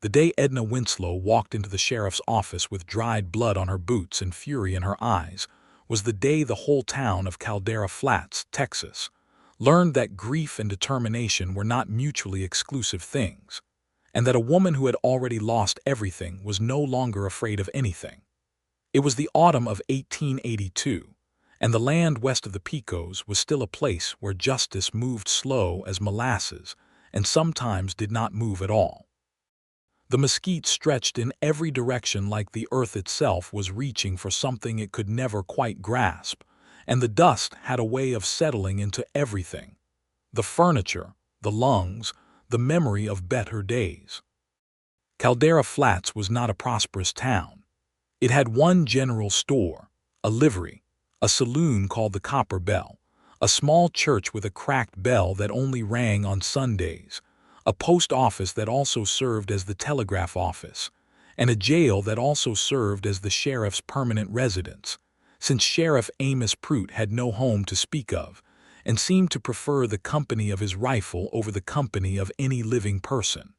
The day Edna Winslow walked into the sheriff's office with dried blood on her boots and fury in her eyes was the day the whole town of Caldera Flats, Texas, learned that grief and determination were not mutually exclusive things, and that a woman who had already lost everything was no longer afraid of anything. It was the autumn of 1882, and the land west of the Pecos was still a place where justice moved slow as molasses and sometimes did not move at all. The mesquite stretched in every direction like the earth itself was reaching for something it could never quite grasp, and the dust had a way of settling into everything: the furniture, the lungs, the memory of better days. Caldera Flats was not a prosperous town. It had one general store, a livery, a saloon called the Copper Bell, a small church with a cracked bell that only rang on Sundays, a post office that also served as the telegraph office, and a jail that also served as the sheriff's permanent residence, since Sheriff Amos Prout had no home to speak of and seemed to prefer the company of his rifle over the company of any living person.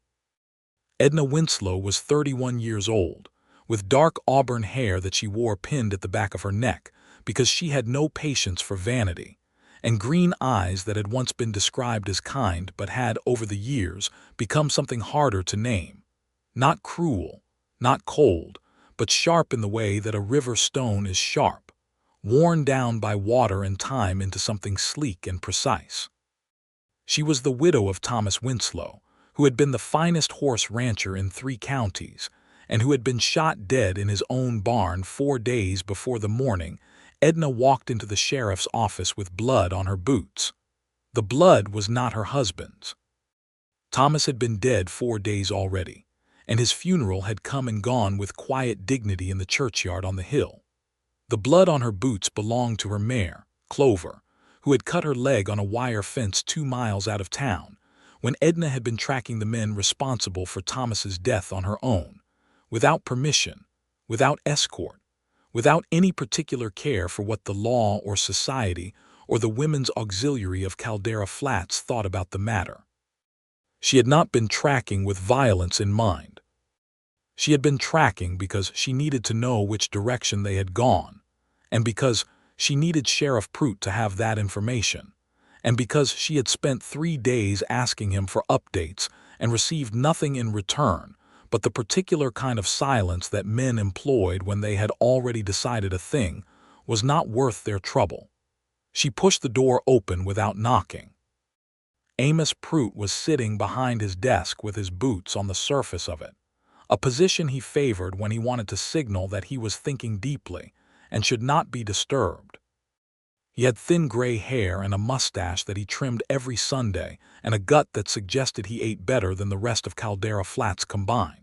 Edna Winslow was 31 years old, with dark auburn hair that she wore pinned at the back of her neck because she had no patience for vanity, and green eyes that had once been described as kind but had, over the years, become something harder to name. Not cruel, not cold, but sharp in the way that a river stone is sharp, worn down by water and time into something sleek and precise. She was the widow of Thomas Winslow, who had been the finest horse rancher in 3 counties, and who had been shot dead in his own barn 4 days before the morning Edna walked into the sheriff's office with blood on her boots. The blood was not her husband's. Thomas had been dead 4 days already, and his funeral had come and gone with quiet dignity in the churchyard on the hill. The blood on her boots belonged to her mare, Clover, who had cut her leg on a wire fence 2 miles out of town, when Edna had been tracking the men responsible for Thomas's death on her own, without permission, without escort, without any particular care for what the law or society or the women's auxiliary of Caldera Flats thought about the matter. She had not been tracking with violence in mind. She had been tracking because she needed to know which direction they had gone, and because she needed Sheriff Prout to have that information, and because she had spent 3 days asking him for updates and received nothing in return but the particular kind of silence that men employed when they had already decided a thing was not worth their trouble. She pushed the door open without knocking. Amos Prout was sitting behind his desk with his boots on the surface of it, a position he favored when he wanted to signal that he was thinking deeply and should not be disturbed. He had thin gray hair and a mustache that he trimmed every Sunday and a gut that suggested he ate better than the rest of Caldera Flats combined.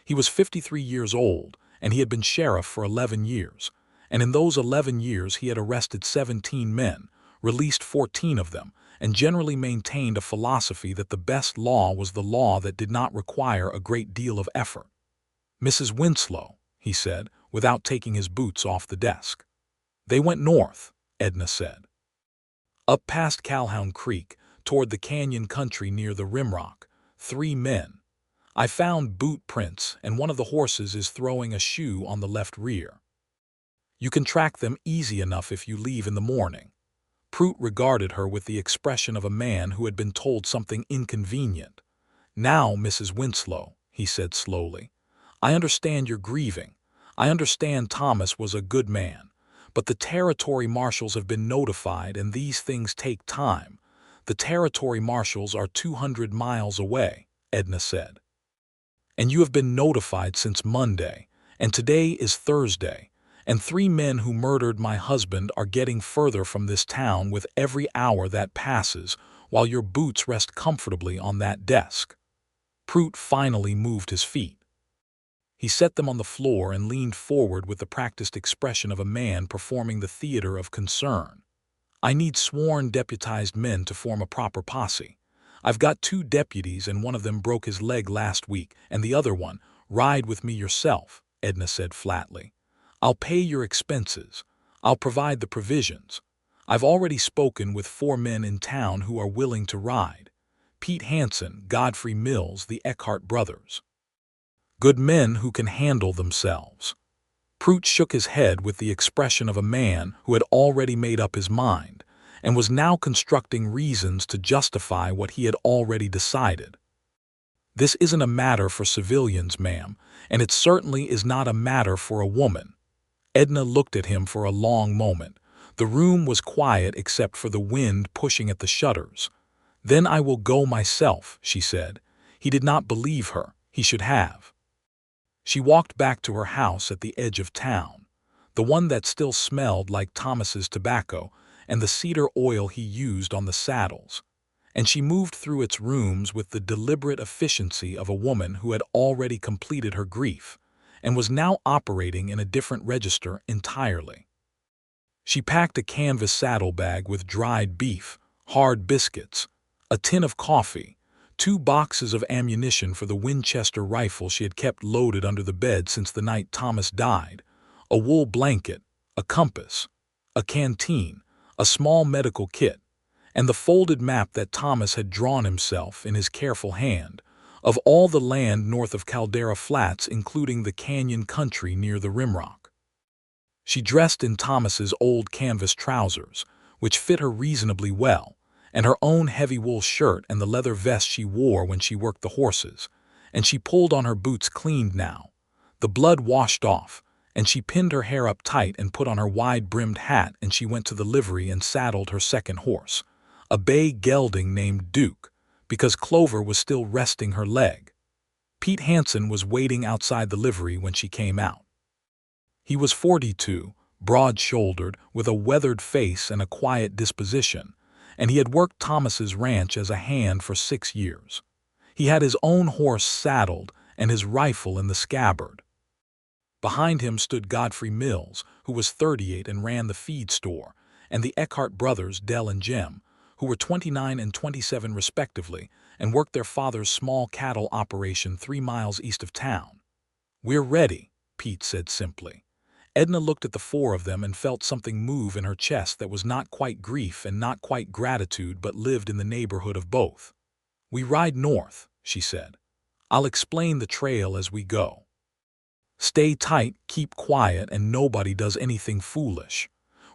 He was 53 years old, and he had been sheriff for 11 years, and in those 11 years he had arrested 17 men, released 14 of them, and generally maintained a philosophy that the best law was the law that did not require a great deal of effort. "Mrs. Winslow," he said, without taking his boots off the desk. "They went north," Edna said. "Up past Calhoun Creek, toward the canyon country near the Rimrock. 3 men. I found boot prints, and one of the horses is throwing a shoe on the left rear. You can track them easy enough if you leave in the morning." Prout regarded her with the expression of a man who had been told something inconvenient. "Now, Mrs. Winslow," he said slowly, "I understand you're grieving. I understand Thomas was a good man. But the territory marshals have been notified, and these things take time. The territory marshals are 200 miles away," Edna said. "And you have been notified since Monday, and today is Thursday, and 3 men who murdered my husband are getting further from this town with every hour that passes, while your boots rest comfortably on that desk." Prout finally moved his feet. He set them on the floor and leaned forward with the practiced expression of a man performing the theater of concern. "I need sworn deputized men to form a proper posse. I've got 2 deputies, and one of them broke his leg last week, and the other one, ride with me yourself," Edna said flatly. "I'll pay your expenses. I'll provide the provisions. I've already spoken with 4 men in town who are willing to ride. Pete Hansen, Godfrey Mills, the Eckhart brothers." Good men who can handle themselves. Prout shook his head with the expression of a man who had already made up his mind and was now constructing reasons to justify what he had already decided. This isn't a matter for civilians, ma'am, and it certainly is not a matter for a woman. Edna looked at him for a long moment. The room was quiet except for the wind pushing at the shutters. "Then I will go myself," she said. He did not believe her. He should have. She walked back to her house at the edge of town, the one that still smelled like Thomas's tobacco and the cedar oil he used on the saddles, and she moved through its rooms with the deliberate efficiency of a woman who had already completed her grief and was now operating in a different register entirely. She packed a canvas saddlebag with dried beef, hard biscuits, a tin of coffee, 2 boxes of ammunition for the Winchester rifle she had kept loaded under the bed since the night Thomas died, a wool blanket, a compass, a canteen, a small medical kit, and the folded map that Thomas had drawn himself in his careful hand of all the land north of Caldera Flats, including the canyon country near the rimrock. She dressed in Thomas's old canvas trousers, which fit her reasonably well, and her own heavy wool shirt and the leather vest she wore when she worked the horses, and she pulled on her boots cleaned now, the blood washed off, and she pinned her hair up tight and put on her wide-brimmed hat, and she went to the livery and saddled her second horse, a bay gelding named Duke, because Clover was still resting her leg. Pete Hansen was waiting outside the livery when she came out. He was 42, broad-shouldered, with a weathered face and a quiet disposition, and he had worked Thomas's ranch as a hand for 6 years. He had his own horse saddled and his rifle in the scabbard. Behind him stood Godfrey Mills, who was 38 and ran the feed store, and the Eckhart brothers, Dell and Jem, who were 29 and 27 respectively, and worked their father's small cattle operation 3 miles east of town. "We're ready," Pete said simply. Edna looked at the 4 of them and felt something move in her chest that was not quite grief and not quite gratitude but lived in the neighborhood of both. "We ride north," she said. "I'll explain the trail as we go. Stay tight, keep quiet, and nobody does anything foolish.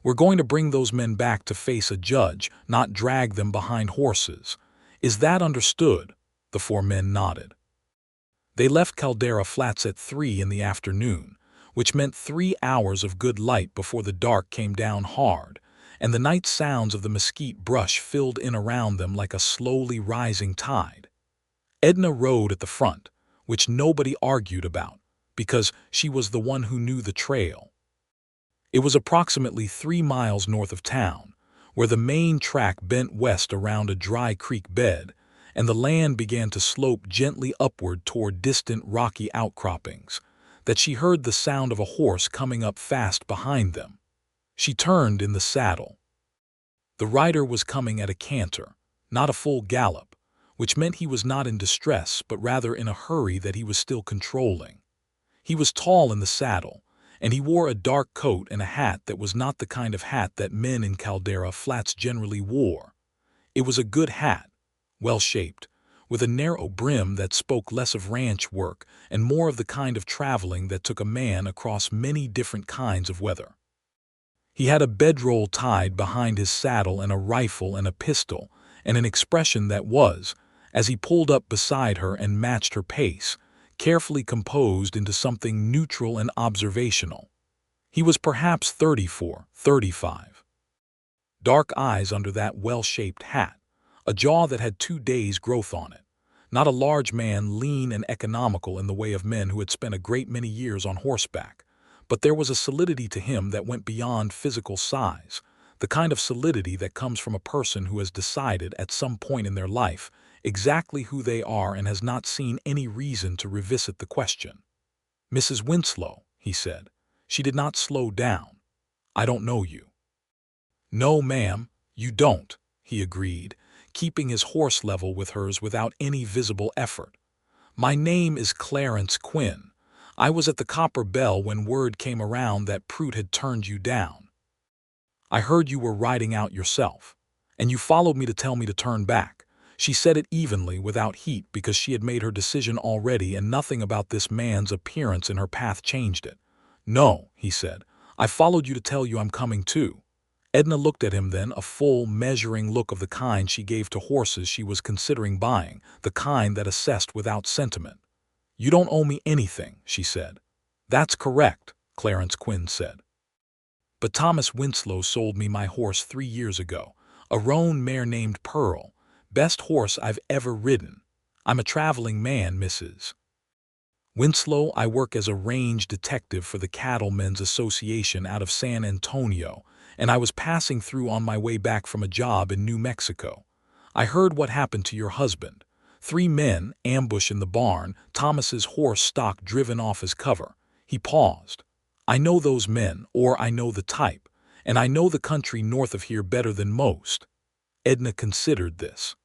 We're going to bring those men back to face a judge, not drag them behind horses. Is that understood?" The 4 men nodded. They left Caldera Flats at 3 in the afternoon, which meant 3 hours of good light before the dark came down hard, and the night sounds of the mesquite brush filled in around them like a slowly rising tide. Edna rode at the front, which nobody argued about, because she was the one who knew the trail. It was approximately 3 miles north of town, where the main track bent west around a dry creek bed, and the land began to slope gently upward toward distant rocky outcroppings, that she heard the sound of a horse coming up fast behind them. She turned in the saddle. The rider was coming at a canter, not a full gallop, which meant he was not in distress but rather in a hurry that he was still controlling. He was tall in the saddle, and he wore a dark coat and a hat that was not the kind of hat that men in Caldera Flats generally wore. It was a good hat, well-shaped, with a narrow brim that spoke less of ranch work and more of the kind of traveling that took a man across many different kinds of weather. He had a bedroll tied behind his saddle and a rifle and a pistol and an expression that was, as he pulled up beside her and matched her pace, carefully composed into something neutral and observational. He was perhaps 34, 35. Dark eyes under that well-shaped hat, a jaw that had 2 days' growth on it. Not a large man, lean and economical in the way of men who had spent a great many years on horseback, but there was a solidity to him that went beyond physical size, the kind of solidity that comes from a person who has decided at some point in their life exactly who they are and has not seen any reason to revisit the question. "Mrs. Winslow," he said. She did not slow down. "I don't know you." "No, ma'am, you don't," he agreed, keeping his horse level with hers without any visible effort. "My name is Clarence Quinn. I was at the Copper Bell when word came around that Prout had turned you down. I heard you were riding out yourself, and you followed me to tell me to turn back. She said it evenly, without heat, because she had made her decision already and nothing about this man's appearance in her path changed it. "No," he said. "I followed you to tell you I'm coming too." Edna looked at him then, a full, measuring look of the kind she gave to horses she was considering buying, the kind that assessed without sentiment. "You don't owe me anything," she said. "That's correct," Clarence Quinn said. "But Thomas Winslow sold me my horse 3 years ago, a roan mare named Pearl. Best horse I've ever ridden. I'm a traveling man, Mrs. Winslow. I work as a range detective for the Cattlemen's Association out of San Antonio, and I was passing through on my way back from a job in New Mexico. I heard what happened to your husband. 3 men ambush in the barn, Thomas's horse stock driven off his cover." He paused. "I know those men, or I know the type, and I know the country north of here better than most." Edna considered this.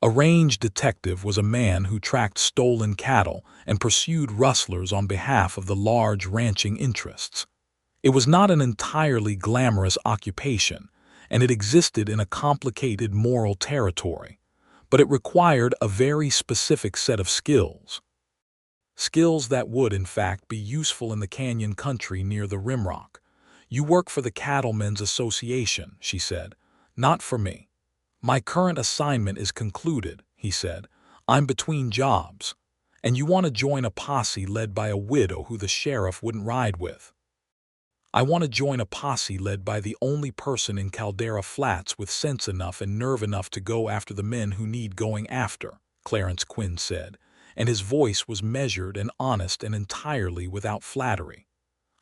A range detective was a man who tracked stolen cattle and pursued rustlers on behalf of the large ranching interests. It was not an entirely glamorous occupation, and it existed in a complicated moral territory, but it required a very specific set of skills. Skills that would, in fact, be useful in the canyon country near the Rimrock. "You work for the Cattlemen's Association," she said. "Not for me. My current assignment is concluded," he said. "I'm between jobs. And you want to join a posse led by a widow who the sheriff wouldn't ride with." "I want to join a posse led by the only person in Caldera Flats with sense enough and nerve enough to go after the men who need going after," Clarence Quinn said, and his voice was measured and honest and entirely without flattery.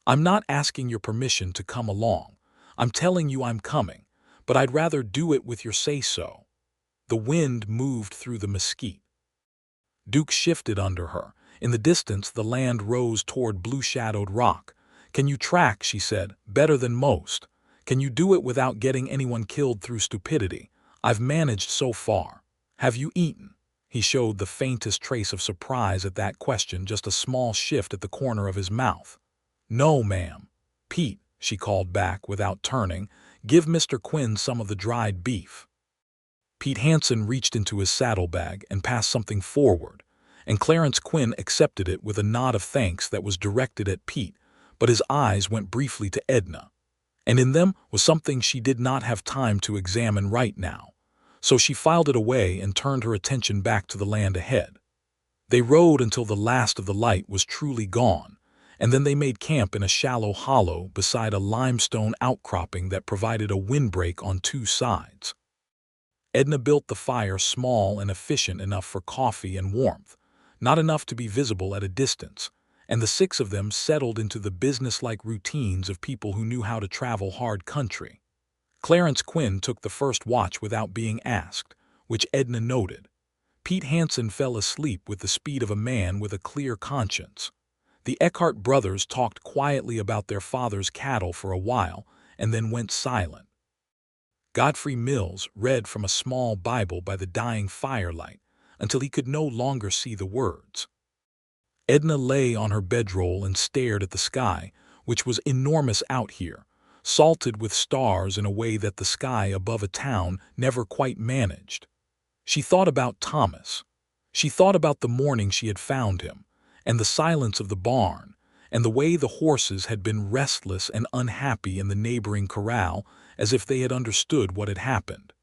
"I'm not asking your permission to come along. I'm telling you I'm coming, but I'd rather do it with your say-so." The wind moved through the mesquite. Duke shifted under her. In the distance, the land rose toward blue-shadowed rock. "Can you track?" she said. "Better than most. Can you do it without getting anyone killed through stupidity? I've managed so far. Have you eaten?" He showed the faintest trace of surprise at that question, just a small shift at the corner of his mouth. "No, ma'am." "Pete," she called back without turning, "give Mr. Quinn some of the dried beef." Pete Hansen reached into his saddlebag and passed something forward, and Clarence Quinn accepted it with a nod of thanks that was directed at Pete, but his eyes went briefly to Edna, and in them was something she did not have time to examine right now, so she filed it away and turned her attention back to the land ahead. They rode until the last of the light was truly gone, and then they made camp in a shallow hollow beside a limestone outcropping that provided a windbreak on 2 sides. Edna built the fire small and efficient enough for coffee and warmth, not enough to be visible at a distance, and the 6 of them settled into the businesslike routines of people who knew how to travel hard country. Clarence Quinn took the first watch without being asked, which Edna noted. Pete Hansen fell asleep with the speed of a man with a clear conscience. The Eckhart brothers talked quietly about their father's cattle for a while and then went silent. Godfrey Mills read from a small Bible by the dying firelight until he could no longer see the words. Edna lay on her bedroll and stared at the sky, which was enormous out here, salted with stars in a way that the sky above a town never quite managed. She thought about Thomas. She thought about the morning she had found him, and the silence of the barn, and the way the horses had been restless and unhappy in the neighboring corral, as if they had understood what had happened.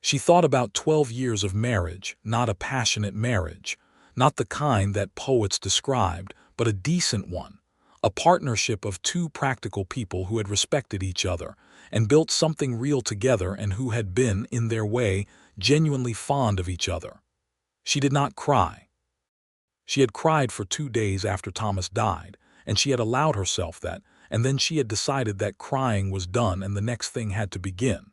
She thought about 12 years of marriage, not a passionate marriage, not the kind that poets described, but a decent one, a partnership of 2 practical people who had respected each other and built something real together and who had been, in their way, genuinely fond of each other. She did not cry. She had cried for 2 days after Thomas died, and she had allowed herself that, and then she had decided that crying was done and the next thing had to begin.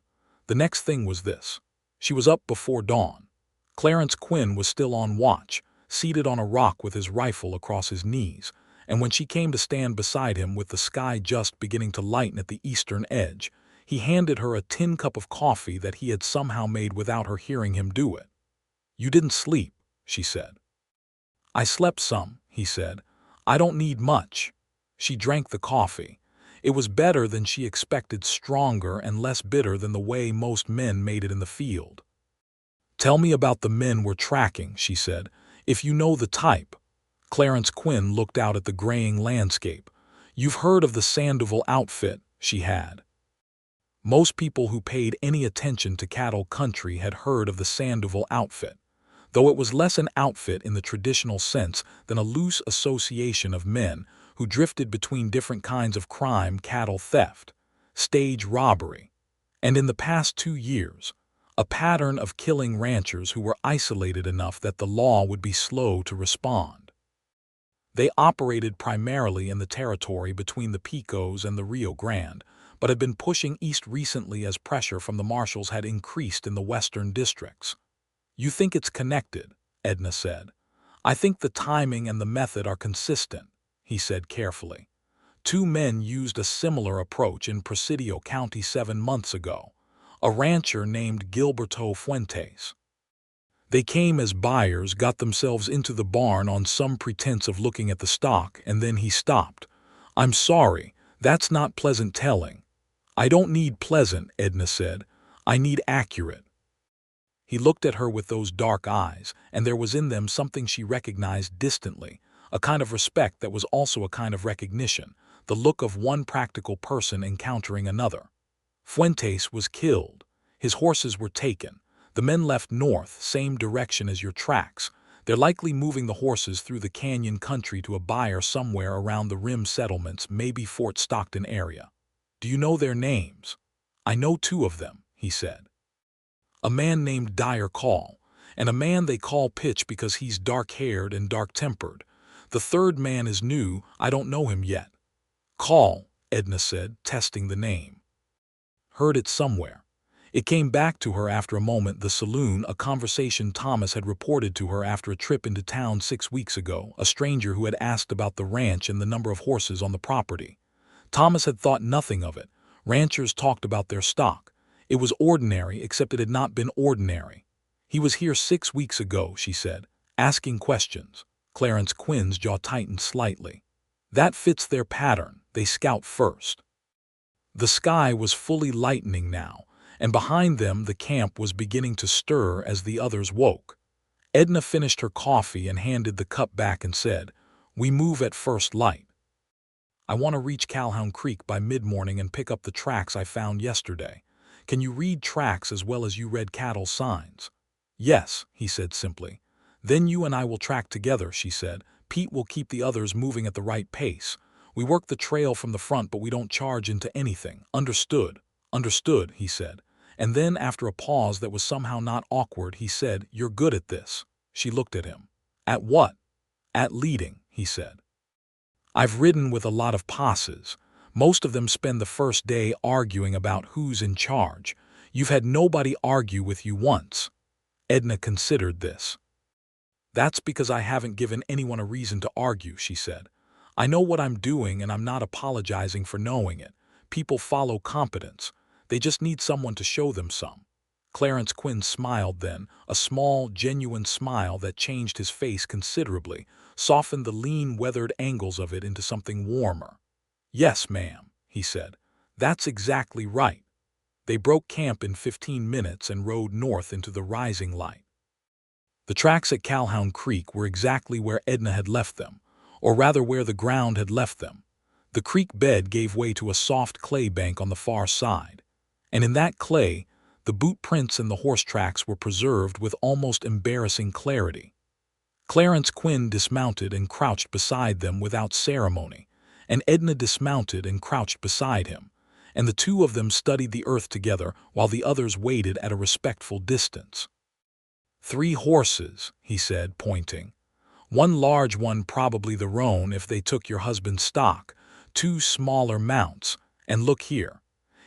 The next thing was this. She was up before dawn. Clarence Quinn was still on watch, seated on a rock with his rifle across his knees, and when she came to stand beside him with the sky just beginning to lighten at the eastern edge, he handed her a tin cup of coffee that he had somehow made without her hearing him do it. "You didn't sleep," she said. "I slept some," he said. "I don't need much." She drank the coffee. It was better than she expected, stronger and less bitter than the way most men made it in the field. "Tell me about the men we're tracking," she said, "if you know the type." Clarence Quinn looked out at the graying landscape. "You've heard of the Sandoval outfit," she had. Most people who paid any attention to cattle country had heard of the Sandoval outfit, though it was less an outfit in the traditional sense than a loose association of men who drifted between different kinds of crime, cattle theft, stage robbery, and in the past 2 years, a pattern of killing ranchers who were isolated enough that the law would be slow to respond. They operated primarily in the territory between the Pecos and the Rio Grande, but had been pushing east recently as pressure from the marshals had increased in the western districts. "You think it's connected," Edna said. "I think the timing and the method are consistent," he said carefully. "Two men used a similar approach in Presidio County 7 months ago, a rancher named Gilberto Fuentes. They came as buyers, got themselves into the barn on some pretense of looking at the stock, and then he stopped. I'm sorry, that's not pleasant telling." "I don't need pleasant," Edna said. "I need accurate." He looked at her with those dark eyes, and there was in them something she recognized distantly, a kind of respect that was also a kind of recognition, the look of one practical person encountering another. "Fuentes was killed. His horses were taken. The men left north, same direction as your tracks. They're likely moving the horses through the canyon country to a buyer somewhere around the rim settlements, maybe Fort Stockton area." "Do you know their names?" "I know 2 of them," he said. "A man named Dyer Call, and a man they call Pitch because he's dark-haired and dark-tempered. The 3rd man is new, I don't know him yet." "Call," Edna said, testing the name. "Heard it somewhere." It came back to her after a moment, the saloon, a conversation Thomas had reported to her after a trip into town 6 weeks ago, a stranger who had asked about the ranch and the number of horses on the property. Thomas had thought nothing of it. Ranchers talked about their stock. It was ordinary, except it had not been ordinary. "He was here 6 weeks ago," she said, "asking questions." Clarence Quinn's jaw tightened slightly. "That fits their pattern. They scout first." The sky was fully lightening now, and behind them the camp was beginning to stir as the others woke. Edna finished her coffee and handed the cup back and said, "We move at first light. I want to reach Calhoun Creek by mid-morning and pick up the tracks I found yesterday. Can you read tracks as well as you read cattle signs?" "Yes," he said simply. "Then you and I will track together," she said. "Pete will keep the others moving at the right pace. We work the trail from the front, but we don't charge into anything. Understood?" "Understood," he said. And then, after a pause that was somehow not awkward, he said, "You're good at this." She looked at him. "At what?" "At leading," he said. "I've ridden with a lot of posses. Most of them spend the first day arguing about who's in charge. You've had nobody argue with you once." Edna considered this. "That's because I haven't given anyone a reason to argue," she said. "I know what I'm doing, and I'm not apologizing for knowing it. People follow competence. They just need someone to show them some." Clarence Quinn smiled then, a small, genuine smile that changed his face considerably, softened the lean, weathered angles of it into something warmer. "Yes, ma'am," he said. "That's exactly right." They broke camp in 15 minutes and rode north into the rising light. The tracks at Calhoun Creek were exactly where Edna had left them, or rather where the ground had left them. The creek bed gave way to a soft clay bank on the far side, and in that clay, the boot prints and the horse tracks were preserved with almost embarrassing clarity. Clarence Quinn dismounted and crouched beside them without ceremony, and Edna dismounted and crouched beside him, and the 2 of them studied the earth together while the others waited at a respectful distance. 3 horses, he said, pointing. "One large one, probably the roan if they took your husband's stock, 2 smaller mounts, and look here."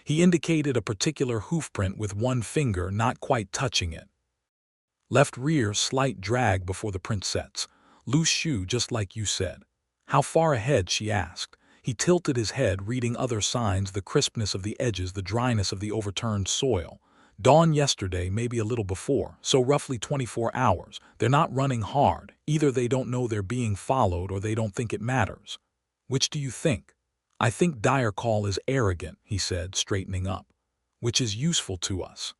He indicated a particular hoofprint with one finger not quite touching it. "Left rear, slight drag before the print sets. Loose shoe, just like you said." "How far ahead?" she asked. He tilted his head, reading other signs, the crispness of the edges, the dryness of the overturned soil. "Dawn yesterday, maybe a little before, so roughly 24 hours. They're not running hard. Either they don't know they're being followed or they don't think it matters." "Which do you think?" "I think Dyer Call is arrogant," he said, straightening up. "Which is useful to us."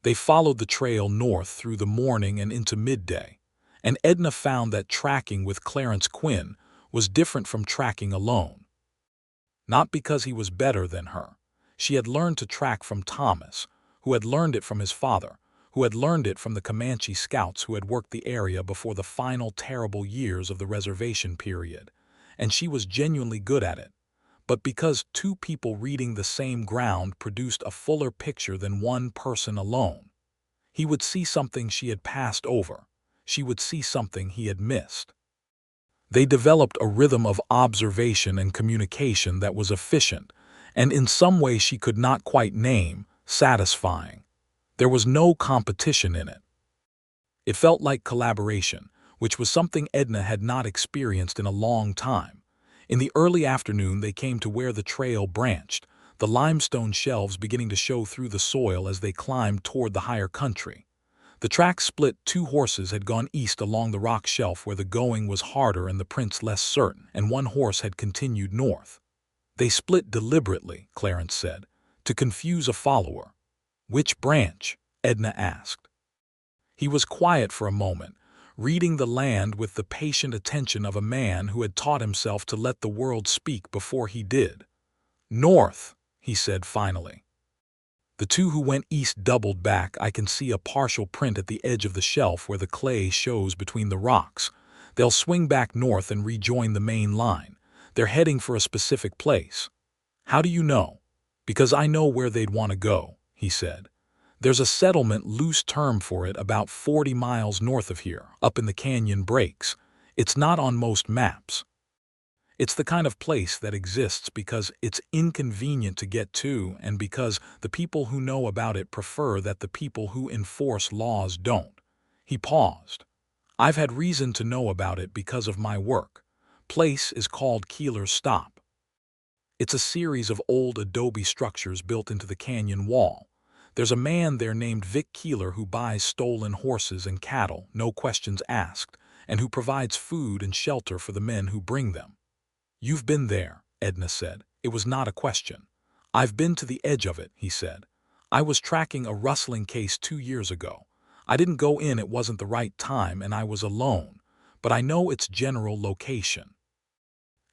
They followed the trail north through the morning and into midday, and Edna found that tracking with Clarence Quinn was different from tracking alone. Not because he was better than her. She had learned to track from Thomas, who had learned it from his father, who had learned it from the Comanche scouts who had worked the area before the final terrible years of the reservation period, and she was genuinely good at it. But because two people reading the same ground produced a fuller picture than one person alone. He would see something she had passed over. She would see something he had missed. They developed a rhythm of observation and communication that was efficient, and in some way she could not quite name, satisfying. There was no competition in it. It felt like collaboration, which was something Edna had not experienced in a long time. In the early afternoon they came to where the trail branched, the limestone shelves beginning to show through the soil as they climbed toward the higher country. The track split. Two horses had gone east along the rock shelf where the going was harder and the prints less certain, and one horse had continued north. They split deliberately, Clarence said, to confuse a follower. Which branch? Edna asked. He was quiet for a moment, reading the land with the patient attention of a man who had taught himself to let the world speak before he did. North, he said finally. The two who went east doubled back. I can see a partial print at the edge of the shelf where the clay shows between the rocks. They'll swing back north and rejoin the main line. They're heading for a specific place. How do you know? Because I know where they'd want to go, he said. There's a settlement, loose term for it, about 40 miles north of here, up in the canyon breaks. It's not on most maps. It's the kind of place that exists because it's inconvenient to get to and because the people who know about it prefer that the people who enforce laws don't. He paused. I've had reason to know about it because of my work. Place is called Keeler's Stop. It's a series of old adobe structures built into the canyon wall. There's a man there named Vic Keeler who buys stolen horses and cattle, no questions asked, and who provides food and shelter for the men who bring them. You've been there, Edna said. It was not a question. I've been to the edge of it, he said. I was tracking a rustling case 2 years ago. I didn't go in, it wasn't the right time, and I was alone. But I know its general location.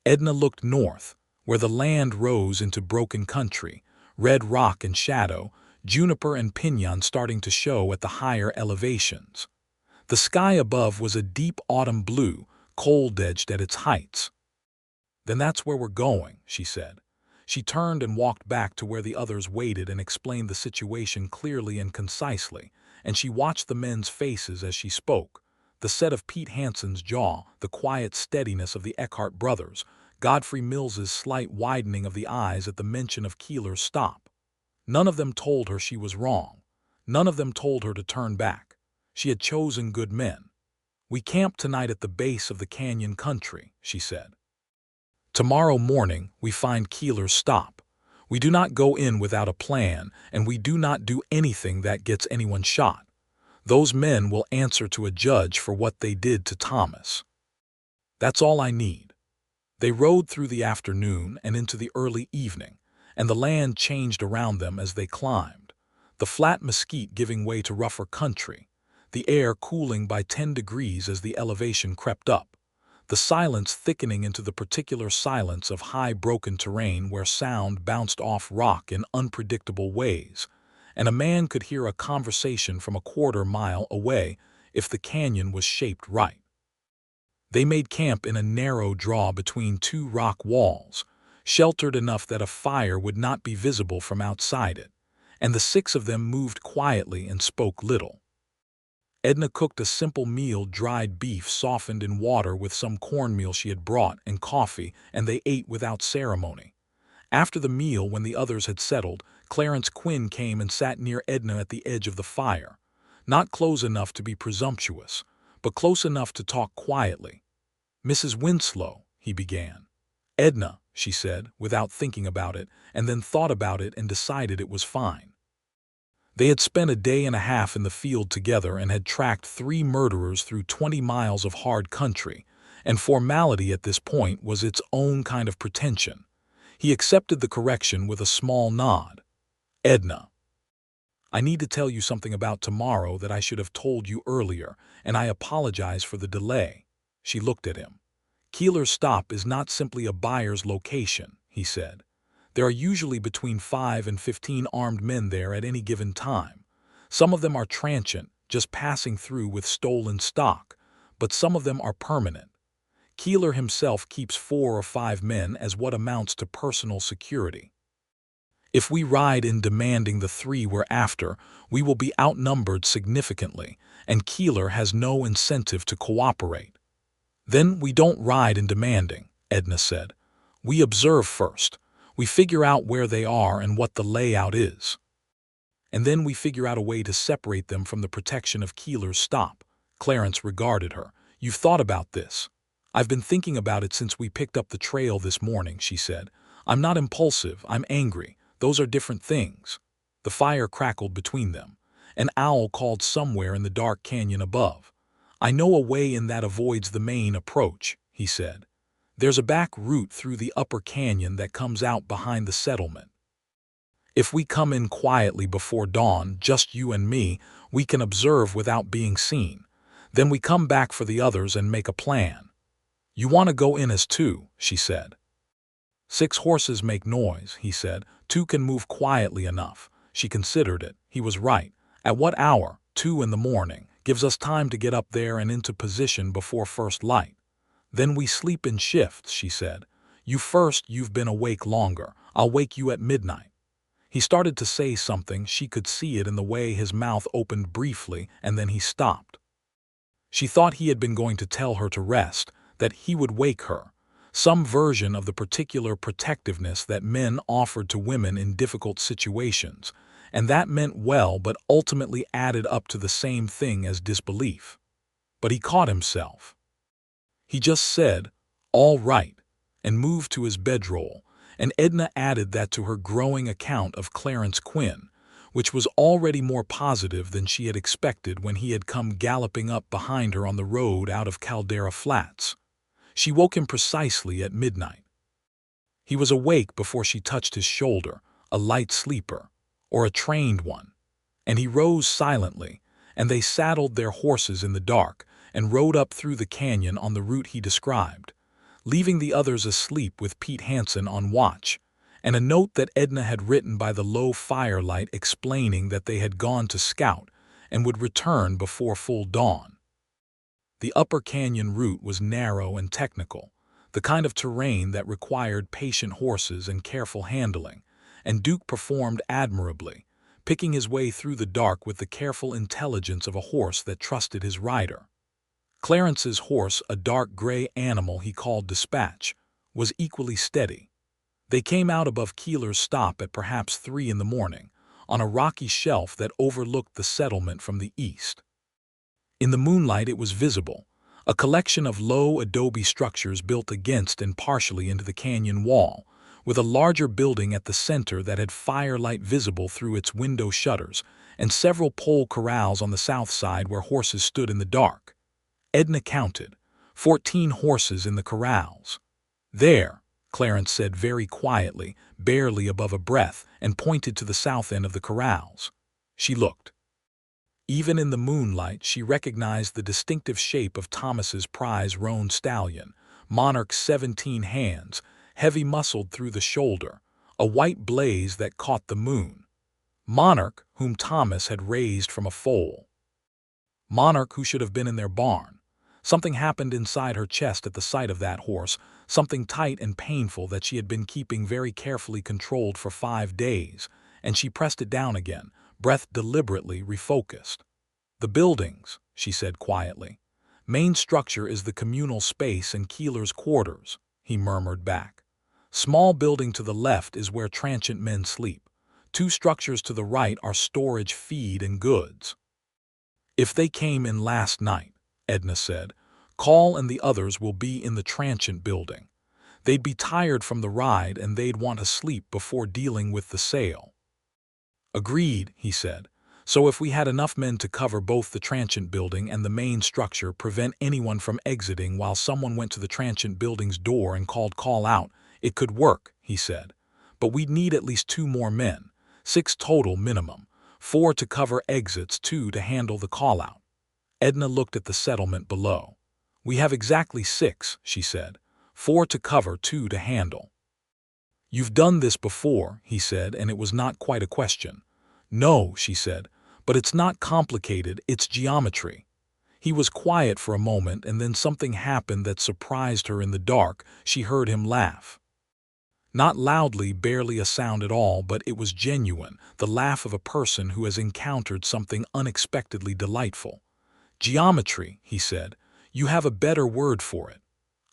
Edna looked north, where the land rose into broken country, red rock and shadow, juniper and pinyon starting to show at the higher elevations. The sky above was a deep autumn blue, cold-edged at its heights. Then that's where we're going, she said. She turned and walked back to where the others waited and explained the situation clearly and concisely, and she watched the men's faces as she spoke. The set of Pete Hansen's jaw, the quiet steadiness of the Eckhart brothers, Godfrey Mills's slight widening of the eyes at the mention of Keeler's Stop. None of them told her she was wrong. None of them told her to turn back. She had chosen good men. We camp tonight at the base of the canyon country, she said. Tomorrow morning we find Keeler's Stop. We do not go in without a plan, and we do not do anything that gets anyone shot. Those men will answer to a judge for what they did to Thomas. That's all I need. They rode through the afternoon and into the early evening, and the land changed around them as they climbed, the flat mesquite giving way to rougher country, the air cooling by 10 degrees as the elevation crept up, the silence thickening into the particular silence of high broken terrain where sound bounced off rock in unpredictable ways, and a man could hear a conversation from a quarter-mile away if the canyon was shaped right. They made camp in a narrow draw between two rock walls, sheltered enough that a fire would not be visible from outside it, and the 6 of them moved quietly and spoke little. Edna cooked a simple meal, dried beef softened in water with some cornmeal she had brought and coffee, and they ate without ceremony. After the meal, when the others had settled, Clarence Quinn came and sat near Edna at the edge of the fire, not close enough to be presumptuous, but close enough to talk quietly. Mrs. Winslow, he began. Edna, she said, without thinking about it, and then thought about it and decided it was fine. They had spent a day and a half in the field together and had tracked 3 murderers through 20 miles of hard country, and formality at this point was its own kind of pretension. He accepted the correction with a small nod. Edna. I need to tell you something about tomorrow that I should have told you earlier, and I apologize for the delay." She looked at him. "Keeler's Stop is not simply a buyer's location," he said. "There are usually between 5 and 15 armed men there at any given time. Some of them are transient, just passing through with stolen stock, but some of them are permanent. Keeler himself keeps 4 or 5 men as what amounts to personal security. If we ride in demanding the 3 we're after, we will be outnumbered significantly, and Keeler has no incentive to cooperate." "Then we don't ride in demanding," Edna said. "We observe first. We figure out where they are and what the layout is. And then we figure out a way to separate them from the protection of Keeler's Stop." Clarence regarded her. "You've thought about this." "I've been thinking about it since we picked up the trail this morning," she said. "I'm not impulsive, I'm angry. Those are different things." The fire crackled between them. An owl called somewhere in the dark canyon above. "I know a way in that avoids the main approach," he said. "There's a back route through the upper canyon that comes out behind the settlement. If we come in quietly before dawn, just you and me, we can observe without being seen. Then we come back for the others and make a plan." "You want to go in as 2, she said. 6 horses make noise, he said. 2 can move quietly enough. She considered it. He was right. At what hour? 2 in the morning. Gives us time to get up there and into position before first light. Then we sleep in shifts, she said. You first, you've been awake longer. I'll wake you at midnight. He started to say something. She could see it in the way his mouth opened briefly, and then he stopped. She thought he had been going to tell her to rest, that he would wake her. Some version of the particular protectiveness that men offered to women in difficult situations, and that meant well but ultimately added up to the same thing as disbelief. But he caught himself. He just said, "All right," and moved to his bedroll, and Edna added that to her growing account of Clarence Quinn, which was already more positive than she had expected when he had come galloping up behind her on the road out of Caldera Flats. She woke him precisely at midnight. He was awake before she touched his shoulder, a light sleeper, or a trained one, and he rose silently, and they saddled their horses in the dark and rode up through the canyon on the route he described, leaving the others asleep with Pete Hansen on watch, and a note that Edna had written by the low firelight explaining that they had gone to scout and would return before full dawn. The upper canyon route was narrow and technical, the kind of terrain that required patient horses and careful handling, and Duke performed admirably, picking his way through the dark with the careful intelligence of a horse that trusted his rider. Clarence's horse, a dark gray animal he called Dispatch, was equally steady. They came out above Keeler's Stop at perhaps 3 in the morning, on a rocky shelf that overlooked the settlement from the east. In the moonlight it was visible, a collection of low adobe structures built against and partially into the canyon wall, with a larger building at the center that had firelight visible through its window shutters, and several pole corrals on the south side where horses stood in the dark. Edna counted 14 horses in the corrals. "There," Clarence said very quietly, barely above a breath, and pointed to the south end of the corrals. She looked. Even in the moonlight, she recognized the distinctive shape of Thomas's prize roan stallion, Monarch's 17 hands, heavy-muscled through the shoulder, a white blaze that caught the moon. Monarch, whom Thomas had raised from a foal. Monarch, who should have been in their barn. Something happened inside her chest at the sight of that horse, something tight and painful that she had been keeping very carefully controlled for 5 days, and she pressed it down again, breath deliberately refocused. "The buildings," she said quietly. "Main structure is the communal space and Keeler's quarters," he murmured back. "Small building to the left is where transient men sleep. 2 structures to the right are storage, feed, and goods." "If they came in last night," Edna said, "Call and the others will be in the transient building. They'd be tired from the ride and they'd want to sleep before dealing with the sale." "Agreed," he said. "So if we had enough men to cover both the transient building and the main structure, prevent anyone from exiting while someone went to the transient building's door and called call out, it could work," he said. "But we'd need at least 2 more men, 6 total minimum. 4 to cover exits, 2 to handle the call-out. Edna looked at the settlement below. "We have exactly 6, she said. 4 to cover, 2 to handle." "You've done this before," he said, and it was not quite a question. "No," she said, "but it's not complicated, it's geometry." He was quiet for a moment, and then something happened that surprised her. In the dark, she heard him laugh. Not loudly, barely a sound at all, but it was genuine, the laugh of a person who has encountered something unexpectedly delightful. "Geometry," he said. "You have a better word for it."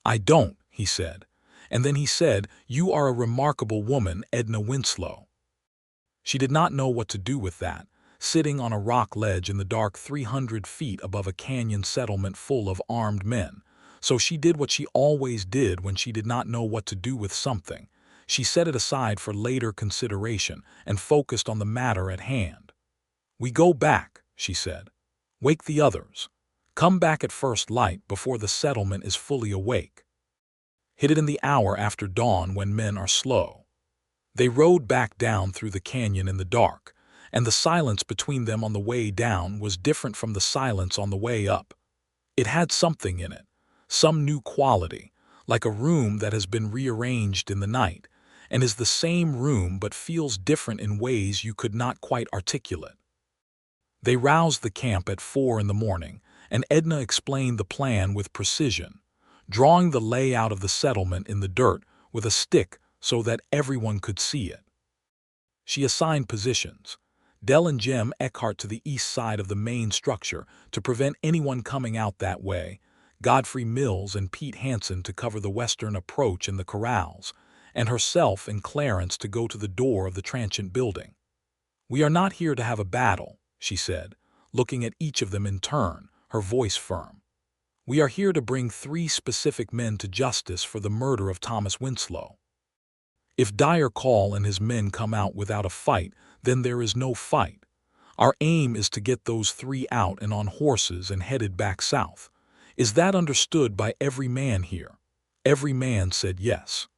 "I don't," he said. And then he said, "You are a remarkable woman, Edna Winslow." She did not know what to do with that, sitting on a rock ledge in the dark 300 feet above a canyon settlement full of armed men. So she did what she always did when she did not know what to do with something. She set it aside for later consideration and focused on the matter at hand. "We go back," she said. "Wake the others. Come back at first light before the settlement is fully awake. Hit it in the hour after dawn when men are slow." They rode back down through the canyon in the dark, and the silence between them on the way down was different from the silence on the way up. It had something in it, some new quality, like a room that has been rearranged in the night, and is the same room but feels different in ways you could not quite articulate. They roused the camp at 4 in the morning, and Edna explained the plan with precision, drawing the layout of the settlement in the dirt with a stick so that everyone could see it. She assigned positions. Dell and Jem Eckhart to the east side of the main structure to prevent anyone coming out that way, Godfrey Mills and Pete Hansen to cover the western approach and the corrals, and herself and Clarence to go to the door of the transient building. "We are not here to have a battle," she said, looking at each of them in turn, her voice firm. "We are here to bring 3 specific men to justice for the murder of Thomas Winslow. If Dyer Call and his men come out without a fight, then there is no fight. Our aim is to get those 3 out and on horses and headed back south. Is that understood by every man here?" Every man said yes.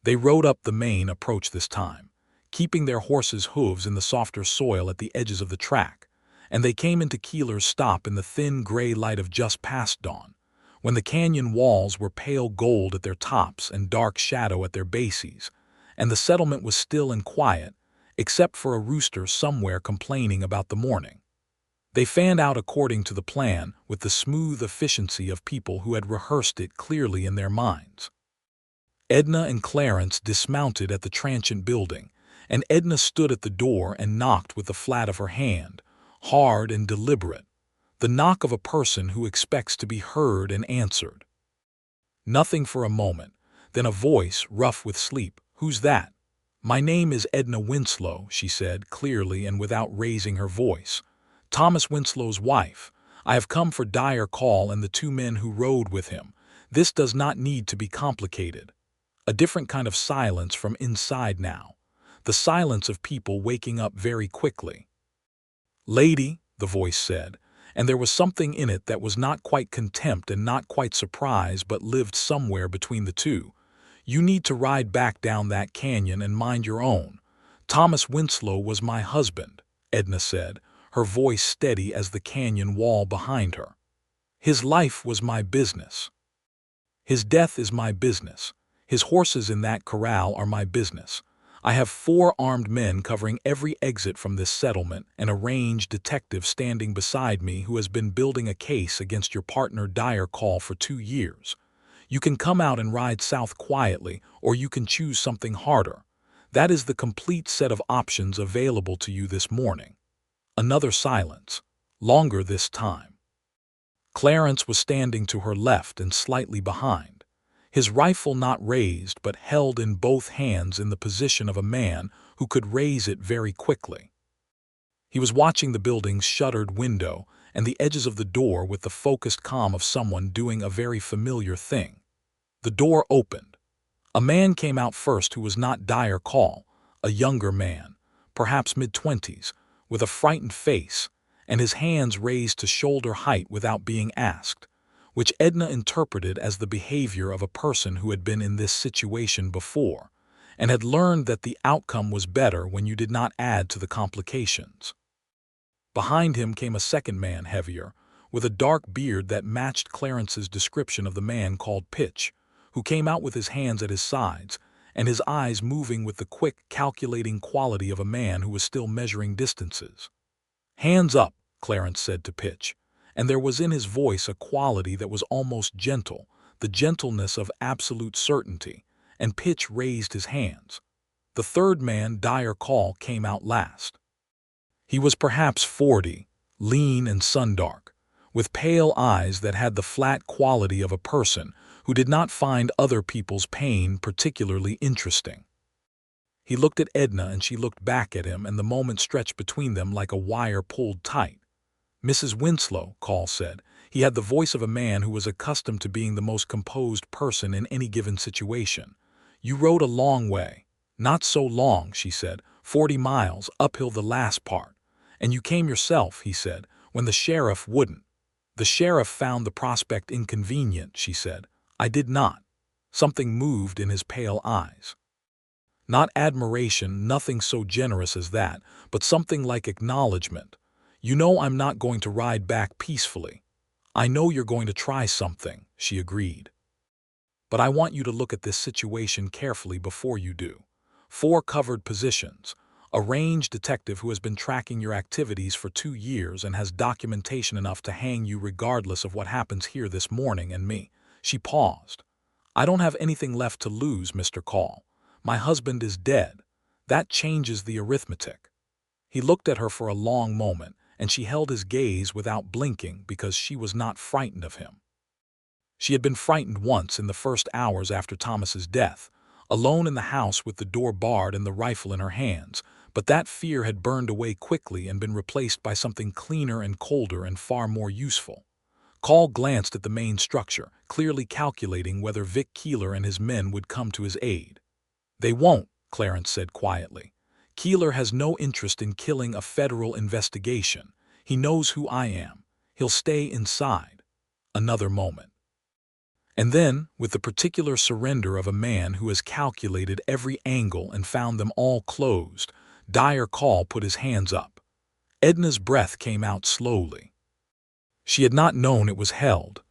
They rode up the main approach this time, keeping their horses' hooves in the softer soil at the edges of the track, and they came into Keeler's stop in the thin gray light of just past dawn, when the canyon walls were pale gold at their tops and dark shadow at their bases, and the settlement was still and quiet, except for a rooster somewhere complaining about the morning. They fanned out according to the plan with the smooth efficiency of people who had rehearsed it clearly in their minds. Edna and Clarence dismounted at the transient building, and Edna stood at the door and knocked with the flat of her hand, hard and deliberate, the knock of a person who expects to be heard and answered. Nothing for a moment, then a voice rough with sleep. "Who's that?" "My name is Edna Winslow," she said clearly and without raising her voice. "Thomas Winslow's wife. I have come for Dyer Call and the 2 men who rode with him. This does not need to be complicated." A different kind of silence from inside now, the silence of people waking up very quickly. "Lady," the voice said, and there was something in it that was not quite contempt and not quite surprise but lived somewhere between the two. "You need to ride back down that canyon and mind your own. Thomas Winslow was my husband," Edna said, her voice steady as the canyon wall behind her. "His life was my business. His death is my business. His horses in that corral are my business. I have 4 armed men covering every exit from this settlement and a ranged detective standing beside me who has been building a case against your partner Dyer Call for 2 years. You can come out and ride south quietly, or you can choose something harder. That is the complete set of options available to you this morning." Another silence, longer this time. Clarence was standing to her left and slightly behind, his rifle not raised but held in both hands in the position of a man who could raise it very quickly. He was watching the building's shuttered window and the edges of the door with the focused calm of someone doing a very familiar thing. The door opened. A man came out first who was not Dyer Call, a younger man, perhaps mid-20s, with a frightened face, and his hands raised to shoulder height without being asked, which Edna interpreted as the behavior of a person who had been in this situation before, and had learned that the outcome was better when you did not add to the complications. Behind him came a second man, heavier, with a dark beard that matched Clarence's description of the man called Pitch, who came out with his hands at his sides, and his eyes moving with the quick, calculating quality of a man who was still measuring distances. "Hands up," Clarence said to Pitch, and there was in his voice a quality that was almost gentle, the gentleness of absolute certainty, and Pitch raised his hands. The third man, Dyer Call, came out last. He was perhaps 40, lean and sundark, with pale eyes that had the flat quality of a person who did not find other people's pain particularly interesting. He looked at Edna and she looked back at him, and the moment stretched between them like a wire pulled tight. "Mrs. Winslow," Call said. He had the voice of a man who was accustomed to being the most composed person in any given situation. "You rode a long way." "Not so long," she said. 40 miles, uphill the last part. "And you came yourself," he said, "when the sheriff wouldn't." "The sheriff found the prospect inconvenient," she said. "I did not." Something moved in his pale eyes. Not admiration, nothing so generous as that, but something like acknowledgement. "You know I'm not going to ride back peacefully." "I know you're going to try something," she agreed. "But I want you to look at this situation carefully before you do. 4 covered positions. A range detective who has been tracking your activities for 2 years and has documentation enough to hang you regardless of what happens here this morning, and me." She paused. "I don't have anything left to lose, Mr. Call. My husband is dead. That changes the arithmetic." He looked at her for a long moment, and she held his gaze without blinking because she was not frightened of him. She had been frightened once in the first hours after Thomas's death, alone in the house with the door barred and the rifle in her hands, but that fear had burned away quickly and been replaced by something cleaner and colder and far more useful. Call glanced at the main structure, clearly calculating whether Vic Keeler and his men would come to his aid. "They won't," Clarence said quietly. "Keeler has no interest in killing a federal investigation. He knows who I am. He'll stay inside." Another moment. And then, with the particular surrender of a man who has calculated every angle and found them all closed, Dyer Call put his hands up. Edna's breath came out slowly. She had not known it was held.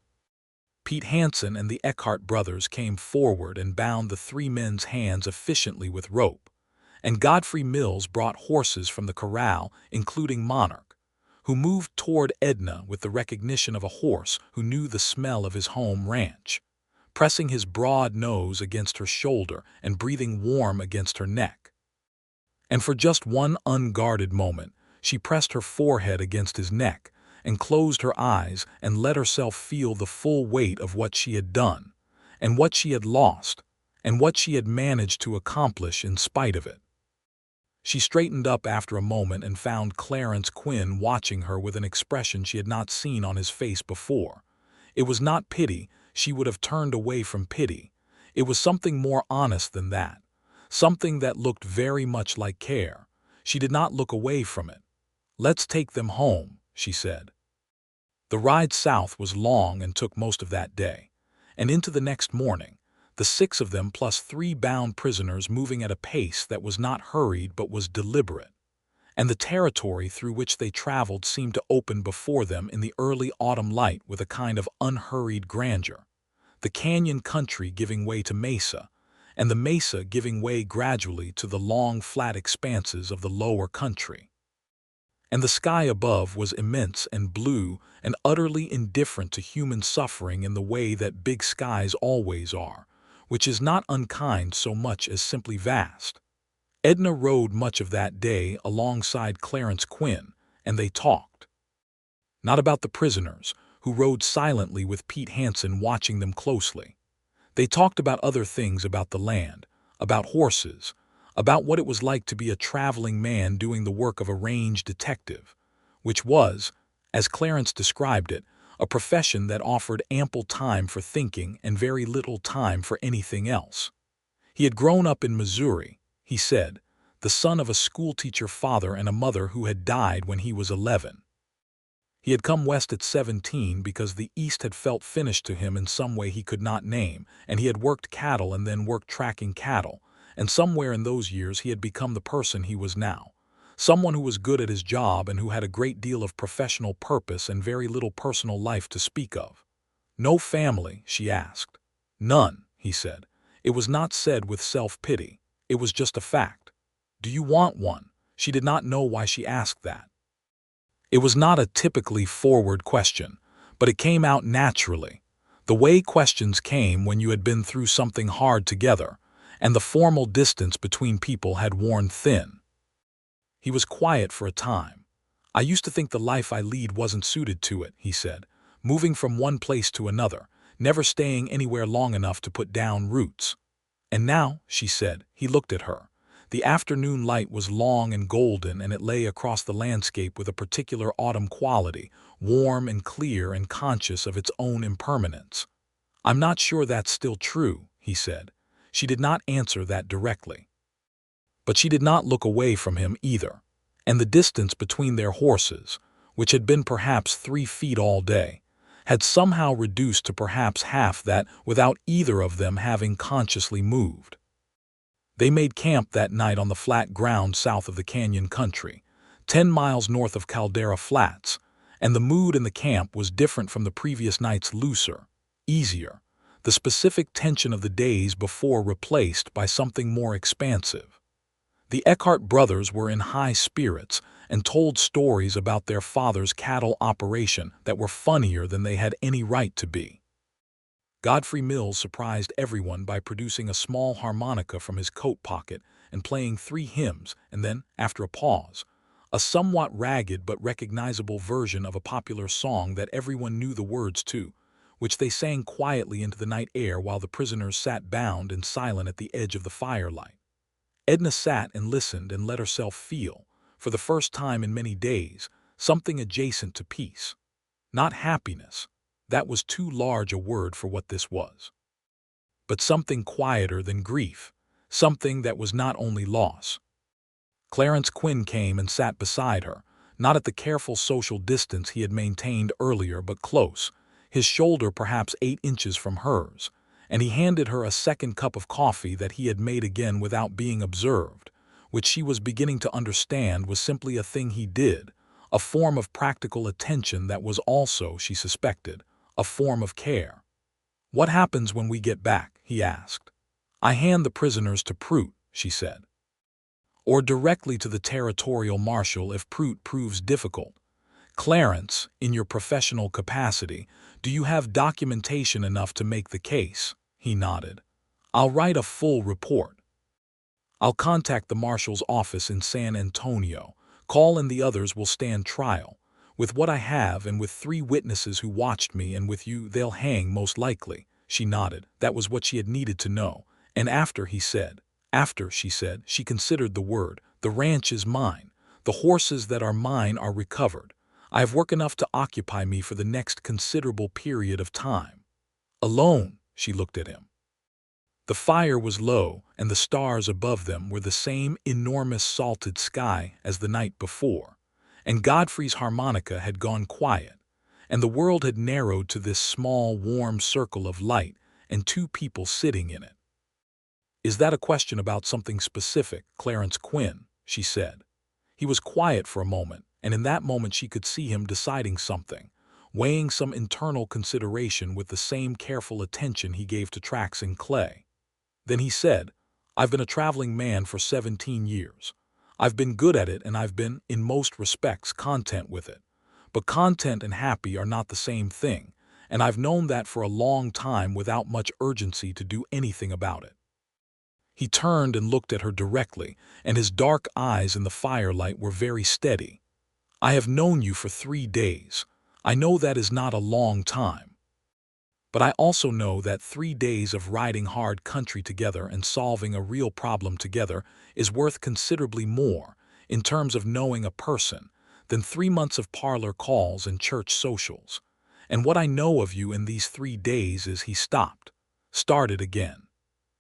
Pete Hansen and the Eckhart brothers came forward and bound the 3 men's hands efficiently with rope, and Godfrey Mills brought horses from the corral, including Monarch, who moved toward Edna with the recognition of a horse who knew the smell of his home ranch, pressing his broad nose against her shoulder and breathing warm against her neck. And for just one unguarded moment, she pressed her forehead against his neck and closed her eyes and let herself feel the full weight of what she had done, and what she had lost, and what she had managed to accomplish in spite of it. She straightened up after a moment and found Clarence Quinn watching her with an expression she had not seen on his face before. It was not pity. She would have turned away from pity. It was something more honest than that, something that looked very much like care. She did not look away from it. "Let's take them home," she said. The ride south was long and took most of that day, and into the next morning, the 6 of them plus 3 bound prisoners moving at a pace that was not hurried but was deliberate, and the territory through which they traveled seemed to open before them in the early autumn light with a kind of unhurried grandeur, the canyon country giving way to mesa, and the mesa giving way gradually to the long flat expanses of the lower country. And the sky above was immense and blue and utterly indifferent to human suffering in the way that big skies always are, which is not unkind so much as simply vast. Edna rode much of that day alongside Clarence Quinn, and they talked. Not about the prisoners, who rode silently with Pete Hansen watching them closely. They talked about other things, about the land, about horses, about what it was like to be a traveling man doing the work of a range detective, which was, as Clarence described it, a profession that offered ample time for thinking and very little time for anything else. He had grown up in Missouri, he said, the son of a schoolteacher father and a mother who had died when he was 11. He had come west at 17 because the East had felt finished to him in some way he could not name, and he had worked cattle and then worked tracking cattle, and somewhere in those years he had become the person he was now, someone who was good at his job and who had a great deal of professional purpose and very little personal life to speak of. "No family?" she asked. "None," he said. It was not said with self-pity. It was just a fact. "Do you want one?" She did not know why she asked that. It was not a typically forward question, but it came out naturally, the way questions came when you had been through something hard together, and the formal distance between people had worn thin. He was quiet for a time. "I used to think the life I lead wasn't suited to it," he said, "moving from one place to another, never staying anywhere long enough to put down roots." "And now," she said, he looked at her. The afternoon light was long and golden, and it lay across the landscape with a particular autumn quality, warm and clear and conscious of its own impermanence. "I'm not sure that's still true," he said. She did not answer that directly. But she did not look away from him either, and the distance between their horses, which had been perhaps 3 feet all day, had somehow reduced to perhaps half that without either of them having consciously moved. They made camp that night on the flat ground south of the canyon country, 10 miles north of Caldera Flats, and the mood in the camp was different from the previous night's looser, easier, the specific tension of the days before replaced by something more expansive. The Eckhart brothers were in high spirits and told stories about their father's cattle operation that were funnier than they had any right to be. Godfrey Mills surprised everyone by producing a small harmonica from his coat pocket and playing 3 hymns, and then, after a pause, a somewhat ragged but recognizable version of a popular song that everyone knew the words to, which they sang quietly into the night air while the prisoners sat bound and silent at the edge of the firelight. Edna sat and listened and let herself feel, for the first time in many days, something adjacent to peace. Not happiness. That was too large a word for what this was. But something quieter than grief, something that was not only loss. Clarence Quinn came and sat beside her, not at the careful social distance he had maintained earlier but close, his shoulder perhaps 8 inches from hers, and he handed her a second cup of coffee that he had made again without being observed, which she was beginning to understand was simply a thing he did, a form of practical attention that was also, she suspected, a form of care. "What happens when we get back?" he asked. "I hand the prisoners to Prout," she said. "Or directly to the territorial marshal if Prout proves difficult. Clarence, in your professional capacity, do you have documentation enough to make the case?" He nodded. "I'll write a full report. I'll contact the marshal's office in San Antonio. Call and the others will stand trial. With what I have and with 3 witnesses who watched me and with you, they'll hang most likely." She nodded. That was what she had needed to know. "And after," he said. "After," she said. She considered the word. "The ranch is mine. The horses that are mine are recovered. I have work enough to occupy me for the next considerable period of time." "Alone?" She looked at him. The fire was low, and the stars above them were the same enormous salted sky as the night before, and Godfrey's harmonica had gone quiet, and the world had narrowed to this small, warm circle of light and 2 people sitting in it. "Is that a question about something specific, Clarence Quinn?" she said. He was quiet for a moment, and in that moment she could see him deciding something, weighing some internal consideration with the same careful attention he gave to tracks in clay. Then he said, "I've been a traveling man for 17 years. I've been good at it and I've been, in most respects, content with it. But content and happy are not the same thing, and I've known that for a long time without much urgency to do anything about it." He turned and looked at her directly, and his dark eyes in the firelight were very steady. "I have known you for 3 days. I know that is not a long time. But I also know that 3 days of riding hard country together and solving a real problem together is worth considerably more, in terms of knowing a person, than 3 months of parlor calls and church socials. And what I know of you in these 3 days is," he started again.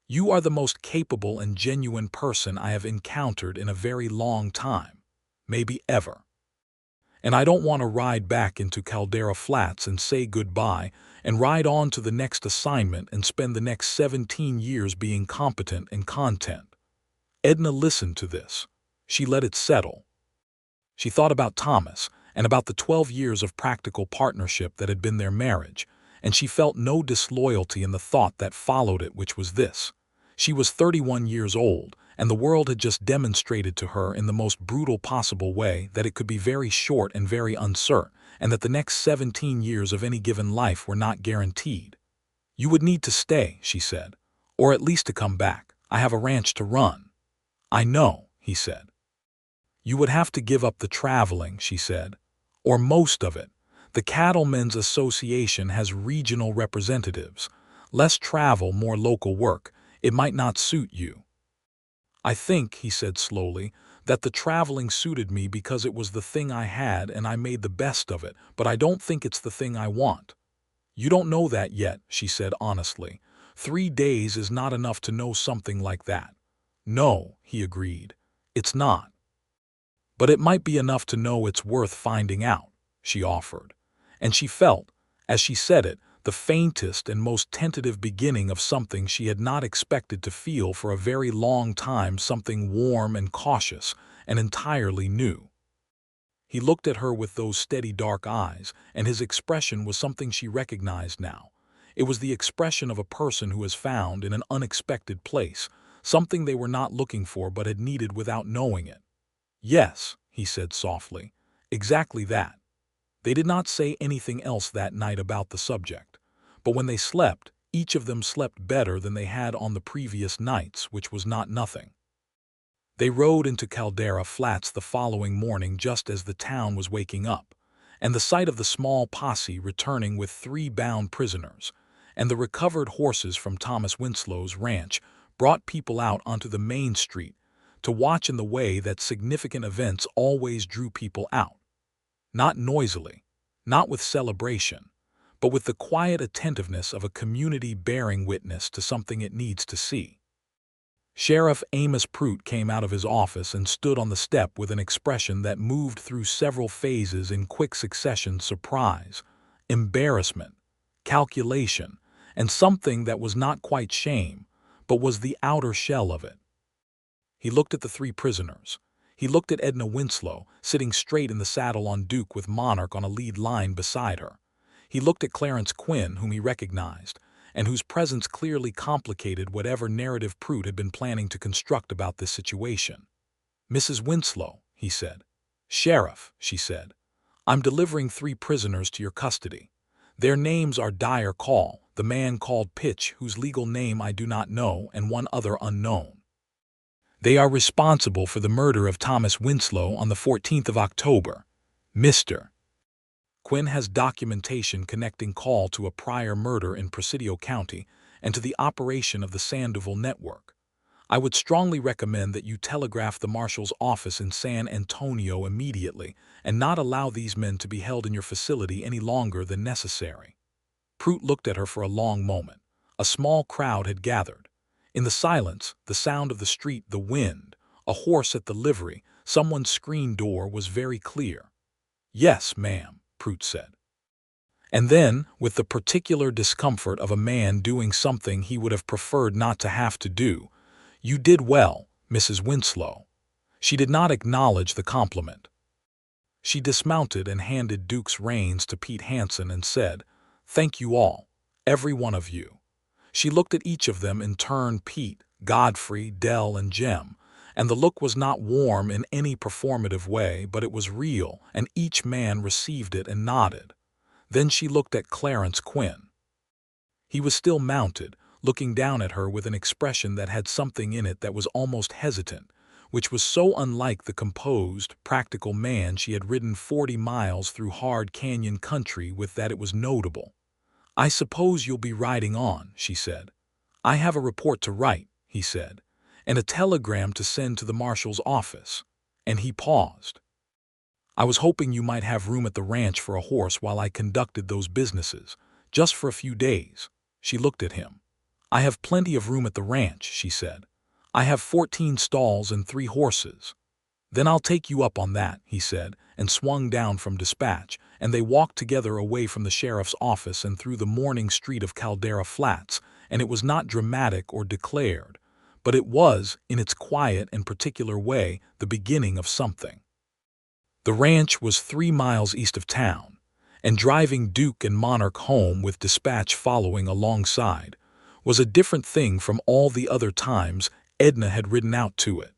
"You are the most capable and genuine person I have encountered in a very long time, maybe ever. And I don't want to ride back into Caldera Flats and say goodbye and ride on to the next assignment and spend the next 17 years being competent and content." Edna listened to this. She let it settle. She thought about Thomas and about the 12 years of practical partnership that had been their marriage, and she felt no disloyalty in the thought that followed it, which was this. She was 31 years old, and the world had just demonstrated to her in the most brutal possible way that it could be very short and very uncertain, and that the next 17 years of any given life were not guaranteed. "You would need to stay," she said, "or at least to come back. I have a ranch to run." "I know," he said. "You would have to give up the traveling," she said, "or most of it. The Cattlemen's Association has regional representatives. Less travel, more local work. It might not suit you." "I think," he said slowly, "that the traveling suited me because it was the thing I had and I made the best of it, but I don't think it's the thing I want." "You don't know that yet," she said honestly. 3 days is not enough to know something like that." "No," he agreed, "it's not. But it might be enough to know it's worth finding out," she offered. And she felt, as she said it, the faintest and most tentative beginning of something she had not expected to feel for a very long time, something warm and cautious and entirely new. He looked at her with those steady dark eyes, and his expression was something she recognized now. It was the expression of a person who has found, in an unexpected place, something they were not looking for but had needed without knowing it. "Yes," he said softly, "exactly that." They did not say anything else that night about the subject. But when they slept, each of them slept better than they had on the previous nights, which was not nothing. They rode into Caldera Flats the following morning just as the town was waking up, and the sight of the small posse returning with 3 bound prisoners, and the recovered horses from Thomas Winslow's ranch brought people out onto the main street to watch in the way that significant events always drew people out. Not noisily, not with celebration, but with the quiet attentiveness of a community bearing witness to something it needs to see. Sheriff Amos Prout came out of his office and stood on the step with an expression that moved through several phases in quick succession: surprise, embarrassment, calculation, and something that was not quite shame, but was the outer shell of it. He looked at the 3 prisoners. He looked at Edna Winslow, sitting straight in the saddle on Duke with Monarch on a lead line beside her. He looked at Clarence Quinn, whom he recognized, and whose presence clearly complicated whatever narrative Prout had been planning to construct about this situation. "Mrs. Winslow," he said. "Sheriff," she said, "I'm delivering 3 prisoners to your custody. Their names are Dyer Call, the man called Pitch, whose legal name I do not know, and one other unknown. They are responsible for the murder of Thomas Winslow on the 14th of October. Mr. Quinn has documentation connecting Call to a prior murder in Presidio County and to the operation of the Sandoval network. I would strongly recommend that you telegraph the marshal's office in San Antonio immediately and not allow these men to be held in your facility any longer than necessary." Prout looked at her for a long moment. A small crowd had gathered. In the silence, the sound of the street, the wind, a horse at the livery, someone's screen door was very clear. "Yes, ma'am," Prout said. And then, with the particular discomfort of a man doing something he would have preferred not to have to do, "You did well, Mrs. Winslow." She did not acknowledge the compliment. She dismounted and handed Duke's reins to Pete Hansen and said, "Thank you all, every one of you." She looked at each of them in turn, Pete, Godfrey, Dell, and Jem, and the look was not warm in any performative way, but it was real, and each man received it and nodded. Then she looked at Clarence Quinn. He was still mounted, looking down at her with an expression that had something in it that was almost hesitant, which was so unlike the composed, practical man she had ridden 40 miles through hard canyon country with that it was notable. "I suppose you'll be riding on," she said. "I have a report to write," he said, "and a telegram to send to the marshal's office." And he paused. "I was hoping you might have room at the ranch for a horse while I conducted those businesses, just for a few days." She looked at him. "I have plenty of room at the ranch," she said. "I have 14 stalls and 3 horses." "Then I'll take you up on that," he said, and swung down from dispatch, and they walked together away from the sheriff's office and through the morning street of Caldera Flats, and it was not dramatic or declared, but it was, in its quiet and particular way, the beginning of something. The ranch was 3 miles east of town, and driving Duke and Monarch home with dispatch following alongside was a different thing from all the other times Edna had ridden out to it.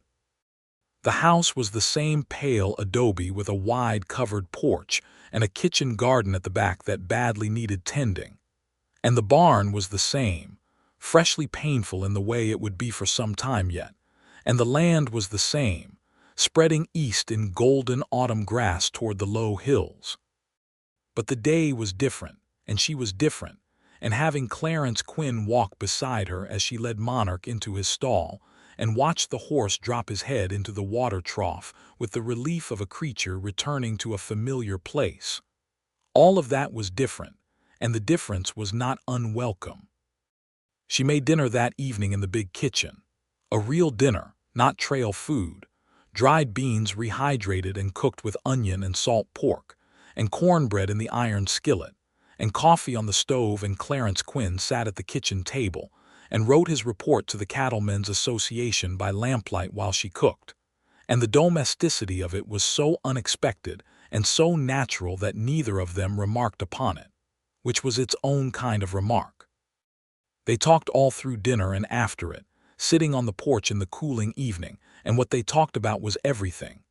The house was the same pale adobe with a wide covered porch and a kitchen garden at the back that badly needed tending. And the barn was the same, freshly painful in the way it would be for some time yet. And the land was the same, spreading east in golden autumn grass toward the low hills. But the day was different, and she was different, and having Clarence Quinn walk beside her as she led Monarch into his stall and watched the horse drop his head into the water trough with the relief of a creature returning to a familiar place. All of that was different, and the difference was not unwelcome. She made dinner that evening in the big kitchen. A real dinner, not trail food. Dried beans rehydrated and cooked with onion and salt pork, and cornbread in the iron skillet, and coffee on the stove, and Clarence Quinn sat at the kitchen table and wrote his report to the Cattlemen's Association by lamplight while she cooked. And the domesticity of it was so unexpected and so natural that neither of them remarked upon it, which was its own kind of remark. They talked all through dinner and after it, sitting on the porch in the cooling evening, and what they talked about was everything.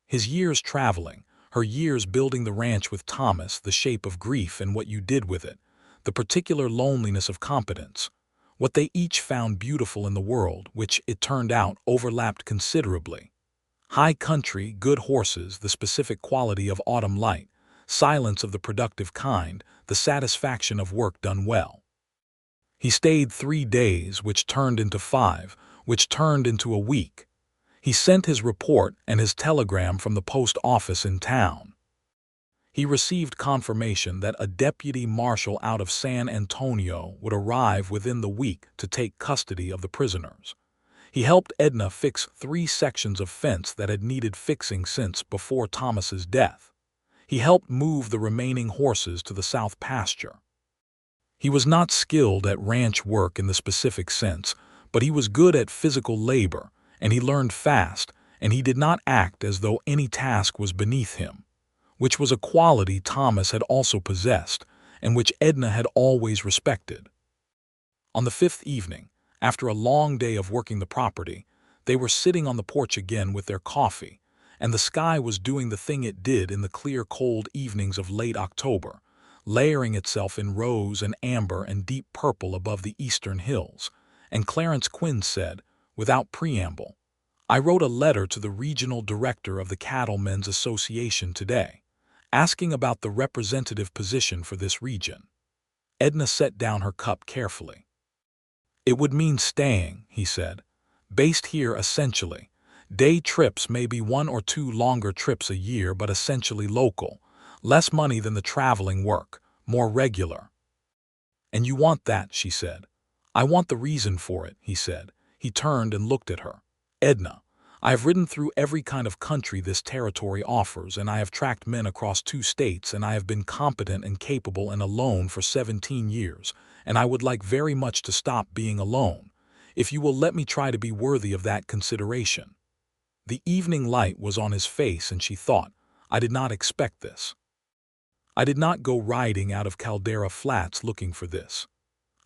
His years traveling, her years building the ranch with Thomas, the shape of grief and what you did with it, the particular loneliness of competence, what they each found beautiful in the world, which, it turned out, overlapped considerably. High country, good horses, the specific quality of autumn light, silence of the productive kind, the satisfaction of work done well. He stayed 3 days, which turned into 5, which turned into a week. He sent his report and his telegram from the post office in town. He received confirmation that a deputy marshal out of San Antonio would arrive within the week to take custody of the prisoners. He helped Edna fix 3 sections of fence that had needed fixing since before Thomas's death. He helped move the remaining horses to the south pasture. He was not skilled at ranch work in the specific sense, but he was good at physical labor, and he learned fast, and he did not act as though any task was beneath him, which was a quality Thomas had also possessed, and which Edna had always respected. On the 5th evening, after a long day of working the property, they were sitting on the porch again with their coffee, and the sky was doing the thing it did in the clear, cold evenings of late October, layering itself in rose and amber and deep purple above the eastern hills, and Clarence Quinn said, without preamble, "I wrote a letter to the regional director of the Cattlemen's Association today, asking about the representative position for this region." Edna set down her cup carefully. "It would mean staying," he said, "based here essentially. Day trips, maybe 1 or 2 longer trips a year, but essentially local. Less money than the traveling work, more regular." "And you want that," she said. "I want the reason for it," he said. He turned and looked at her. "Edna, I have ridden through every kind of country this territory offers, and I have tracked men across 2 states, and I have been competent and capable and alone for 17 years, and I would like very much to stop being alone, if you will let me try to be worthy of that consideration." The evening light was on his face, and she thought, "I did not expect this. I did not go riding out of Caldera Flats looking for this.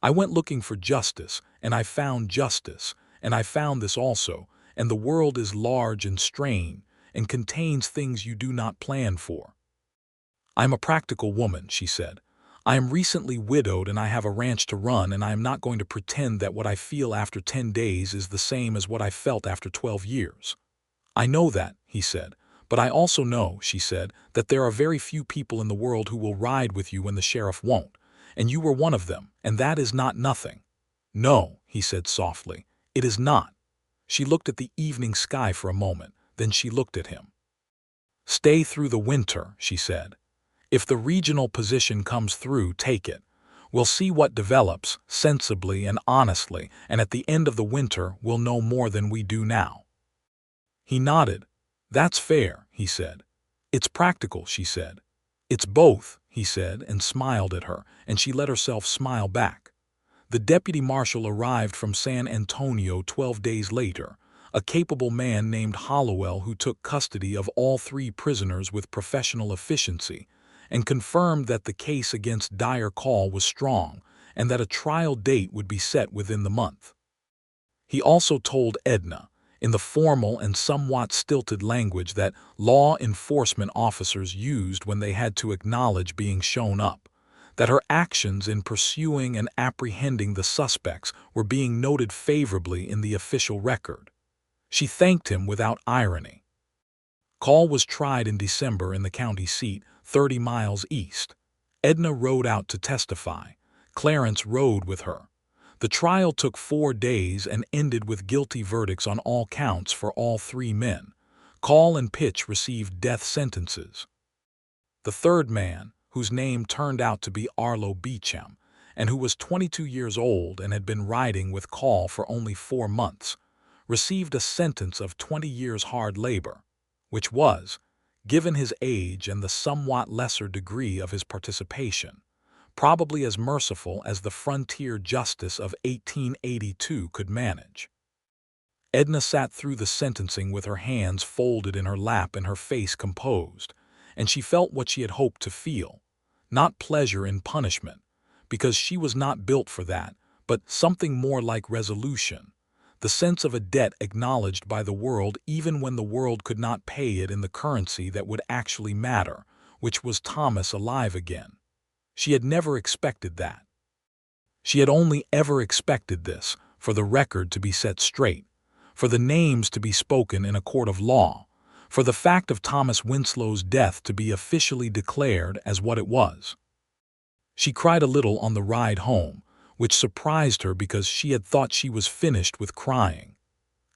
I went looking for justice, and I found justice, and I found this also, and the world is large and strange, and contains things you do not plan for. I am a practical woman," she said. "I am recently widowed, and I have a ranch to run, and I am not going to pretend that what I feel after 10 days is the same as what I felt after 12 years. I know that," he said. "But I also know," she said, "that there are very few people in the world who will ride with you when the sheriff won't, and you were one of them, and that is not nothing." "No," he said softly, "it is not." She looked at the evening sky for a moment, then she looked at him. "Stay through the winter," she said. "If the regional position comes through, take it. We'll see what develops, sensibly and honestly, and at the end of the winter we'll know more than we do now." He nodded. "That's fair," he said. "It's practical," she said. "It's both," he said, and smiled at her, and she let herself smile back. The deputy marshal arrived from San Antonio 12 days later, a capable man named Hollowell who took custody of all three prisoners with professional efficiency and confirmed that the case against Dyer Call was strong and that a trial date would be set within the month. He also told Edna, in the formal and somewhat stilted language that law enforcement officers used when they had to acknowledge being shown up, that her actions in pursuing and apprehending the suspects were being noted favorably in the official record. She thanked him without irony. Call was tried in December in the county seat, 30 miles east. Edna rode out to testify. Clarence rode with her. The trial took 4 days and ended with guilty verdicts on all counts for all three men. Call and Pitch received death sentences. The third man, whose name turned out to be Arlo Beecham, and who was 22 years old and had been riding with Call for only 4 months, received a sentence of 20 years hard labor, which was, given his age and the somewhat lesser degree of his participation, probably as merciful as the frontier justice of 1882 could manage. Edna sat through the sentencing with her hands folded in her lap and her face composed, and she felt what she had hoped to feel, not pleasure in punishment, because she was not built for that, but something more like resolution, the sense of a debt acknowledged by the world even when the world could not pay it in the currency that would actually matter, which was Thomas alive again. She had never expected that. She had only ever expected this, for the record to be set straight, for the names to be spoken in a court of law, for the fact of Thomas Winslow's death to be officially declared as what it was. She cried a little on the ride home, which surprised her because she had thought she was finished with crying.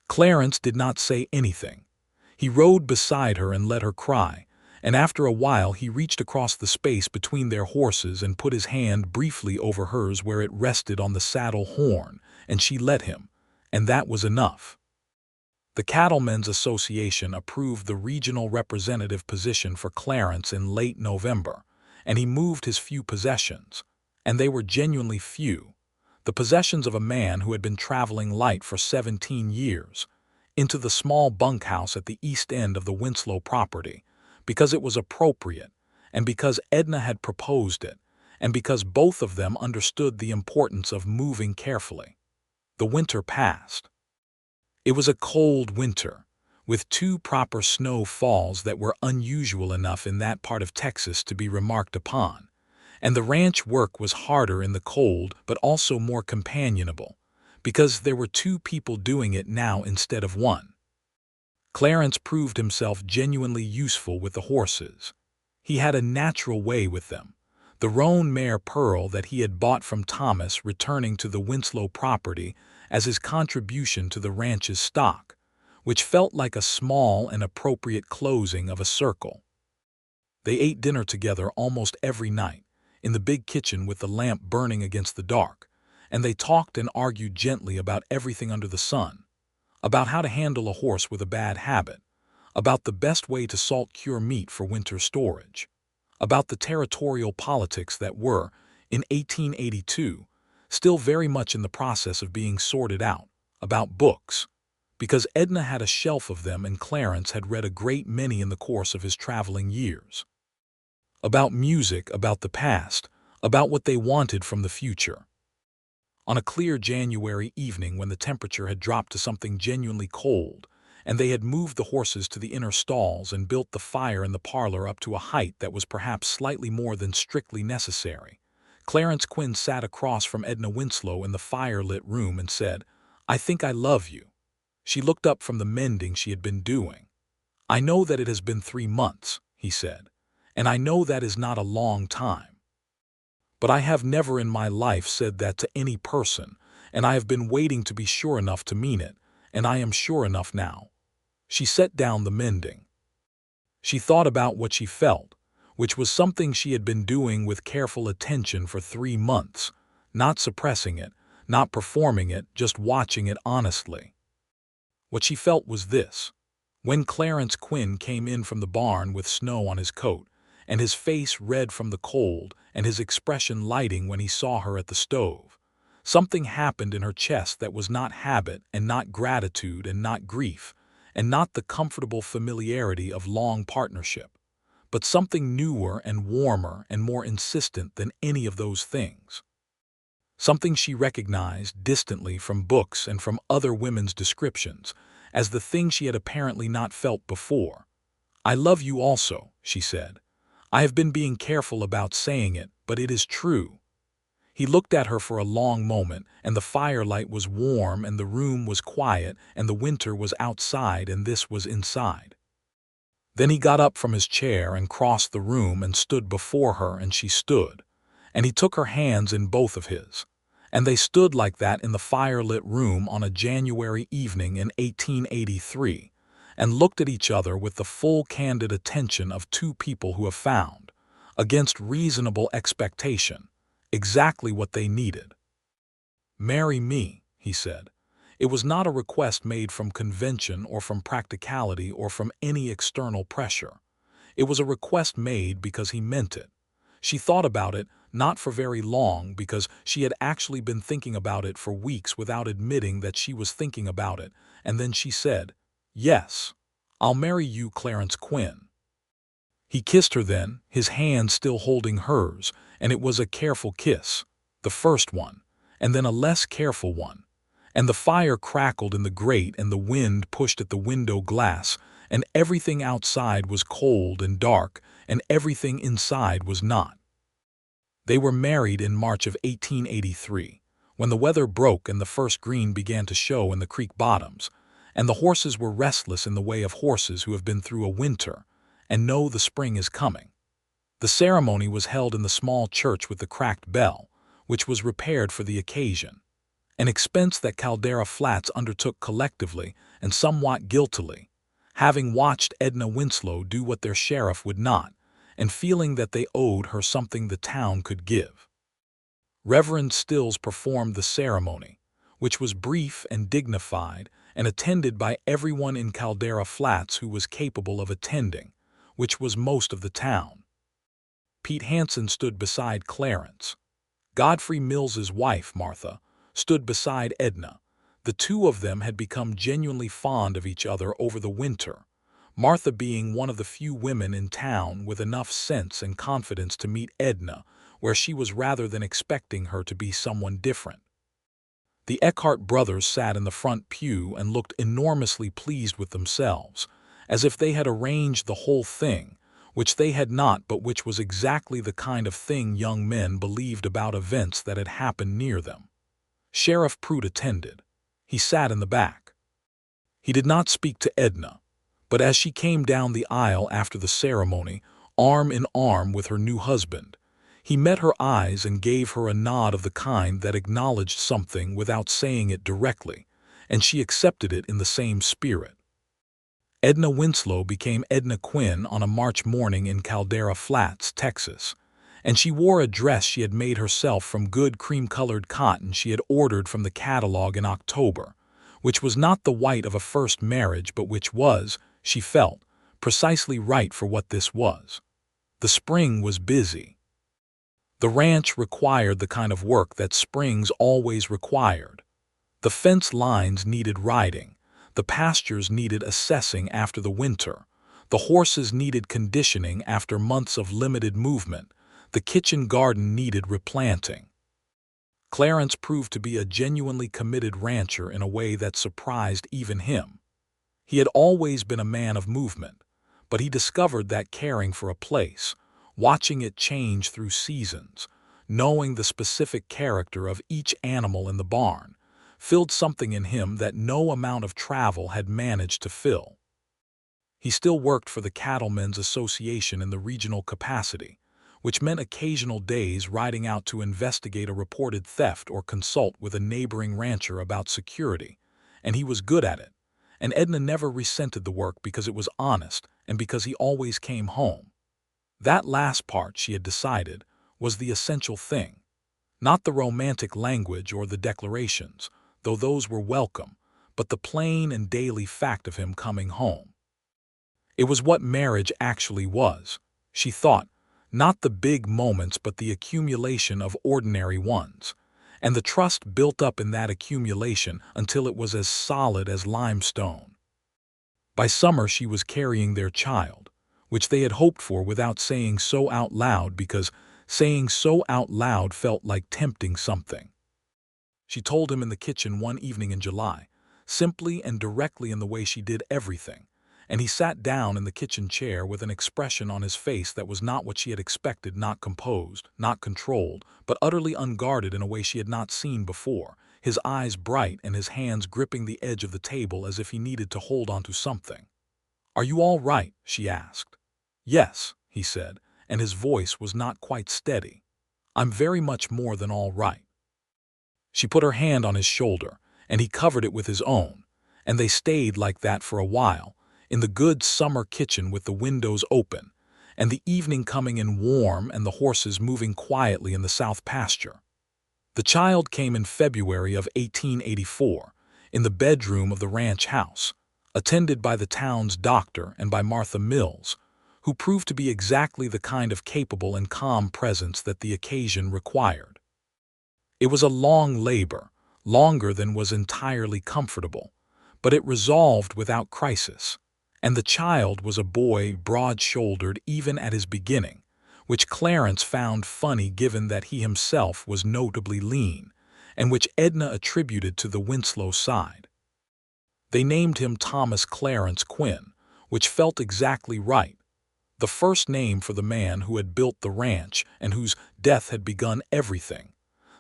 Clarence did not say anything. He rode beside her and let her cry, and after a while he reached across the space between their horses and put his hand briefly over hers where it rested on the saddle horn, and she let him, and that was enough. The Cattlemen's Association approved the regional representative position for Clarence in late November, and he moved his few possessions, and they were genuinely few, the possessions of a man who had been traveling light for 17 years, into the small bunkhouse at the east end of the Winslow property, because it was appropriate, and because Edna had proposed it, and because both of them understood the importance of moving carefully. The winter passed. It was a cold winter, with 2 proper snow falls that were unusual enough in that part of Texas to be remarked upon, and the ranch work was harder in the cold but also more companionable, because there were 2 people doing it now instead of 1. Clarence proved himself genuinely useful with the horses. He had a natural way with them, the roan mare Pearl that he had bought from Thomas returning to the Winslow property as his contribution to the ranch's stock, which felt like a small and appropriate closing of a circle. They ate dinner together almost every night, in the big kitchen with the lamp burning against the dark, and they talked and argued gently about everything under the sun, about how to handle a horse with a bad habit, about the best way to salt-cure meat for winter storage, about the territorial politics that were, in 1882, still very much in the process of being sorted out, about books, because Edna had a shelf of them and Clarence had read a great many in the course of his traveling years, about music, about the past, about what they wanted from the future. On a clear January evening when the temperature had dropped to something genuinely cold, and they had moved the horses to the inner stalls and built the fire in the parlor up to a height that was perhaps slightly more than strictly necessary, Clarence Quinn sat across from Edna Winslow in the fire-lit room and said, "I think I love you." She looked up from the mending she had been doing. "I know that it has been 3 months," he said, "and I know that is not a long time. But I have never in my life said that to any person, and I have been waiting to be sure enough to mean it, and I am sure enough now." She set down the mending. She thought about what she felt, which was something she had been doing with careful attention for 3 months, not suppressing it, not performing it, just watching it honestly. What she felt was this: when Clarence Quinn came in from the barn with snow on his coat, and his face red from the cold, and his expression lighting when he saw her at the stove, Something happened in her chest that was not habit and not gratitude and not grief, and not the comfortable familiarity of long partnership, but something newer and warmer and more insistent than any of those things. Something she recognized distantly from books and from other women's descriptions, as the thing she had apparently not felt before. "I love you also," she said. "I have been being careful about saying it, but it is true." He looked at her for a long moment, and the firelight was warm and the room was quiet and the winter was outside and this was inside. Then he got up from his chair and crossed the room and stood before her, and she stood, and he took her hands in both of his. And they stood like that in the firelit room on a January evening in 1883, and looked at each other with the full candid attention of two people who have found, against reasonable expectation, exactly what they needed. "Marry me," he said. It was not a request made from convention or from practicality or from any external pressure. It was a request made because he meant it. She thought about it, not for very long, because she had actually been thinking about it for weeks without admitting that she was thinking about it, and then she said, "Yes, I'll marry you, Clarence Quinn." He kissed her then, his hand still holding hers, and it was a careful kiss, the first one, and then a less careful one. And the fire crackled in the grate and the wind pushed at the window glass, and everything outside was cold and dark, and everything inside was not. They were married in March of 1883, when the weather broke and the first green began to show in the creek bottoms, and the horses were restless in the way of horses who have been through a winter and know the spring is coming. The ceremony was held in the small church with the cracked bell, which was repaired for the occasion, an expense that Caldera Flats undertook collectively and somewhat guiltily, having watched Edna Winslow do what their sheriff would not, and feeling that they owed her something the town could give. Reverend Stills performed the ceremony, which was brief and dignified and attended by everyone in Caldera Flats who was capable of attending, which was most of the town. Pete Hansen stood beside Clarence. Godfrey Mills's wife, Martha, stood beside Edna. The two of them had become genuinely fond of each other over the winter, Martha being one of the few women in town with enough sense and confidence to meet Edna where she was rather than expecting her to be someone different. The Eckhart brothers sat in the front pew and looked enormously pleased with themselves, as if they had arranged the whole thing, which they had not, but which was exactly the kind of thing young men believed about events that had happened near them. Sheriff Pruitt attended. He sat in the back. He did not speak to Edna, but as she came down the aisle after the ceremony, arm in arm with her new husband, he met her eyes and gave her a nod of the kind that acknowledged something without saying it directly, and she accepted it in the same spirit. Edna Winslow became Edna Quinn on a March morning in Caldera Flats, Texas, and she wore a dress she had made herself from good cream-colored cotton she had ordered from the catalog in October, which was not the white of a first marriage but which was, she felt, precisely right for what this was. The spring was busy. The ranch required the kind of work that springs always required. The fence lines needed riding, the pastures needed assessing after the winter, the horses needed conditioning after months of limited movement, the kitchen garden needed replanting. Clarence proved to be a genuinely committed rancher in a way that surprised even him. He had always been a man of movement, but he discovered that caring for a place, watching it change through seasons, knowing the specific character of each animal in the barn, filled something in him that no amount of travel had managed to fill. He still worked for the Cattlemen's Association in the regional capacity, which meant occasional days riding out to investigate a reported theft or consult with a neighboring rancher about security, and he was good at it. And Edna never resented the work because it was honest and because he always came home. That last part, she had decided, was the essential thing. Not the romantic language or the declarations, though those were welcome, but the plain and daily fact of him coming home. It was what marriage actually was, she thought, not the big moments but the accumulation of ordinary ones. and the trust built up in that accumulation until it was as solid as limestone. By summer she was carrying their child, which they had hoped for without saying so out loud because saying so out loud felt like tempting something. She told him in the kitchen one evening in July, simply and directly in the way she did everything, and he sat down in the kitchen chair with an expression on his face that was not what she had expected, not composed, not controlled, but utterly unguarded in a way she had not seen before, his eyes bright and his hands gripping the edge of the table as if he needed to hold on to something. "Are you all right?" she asked. "Yes," he said, and his voice was not quite steady. "I'm very much more than all right." She put her hand on his shoulder, and he covered it with his own, and they stayed like that for a while, in the good summer kitchen with the windows open, and the evening coming in warm and the horses moving quietly in the south pasture. The child came in February of 1884, in the bedroom of the ranch house, attended by the town's doctor and by Martha Mills, who proved to be exactly the kind of capable and calm presence that the occasion required. It was a long labor, longer than was entirely comfortable, but it resolved without crisis, and the child was a boy broad-shouldered even at his beginning, which Clarence found funny given that he himself was notably lean, and which Edna attributed to the Winslow side. They named him Thomas Clarence Quinn, which felt exactly right, the first name for the man who had built the ranch and whose death had begun everything,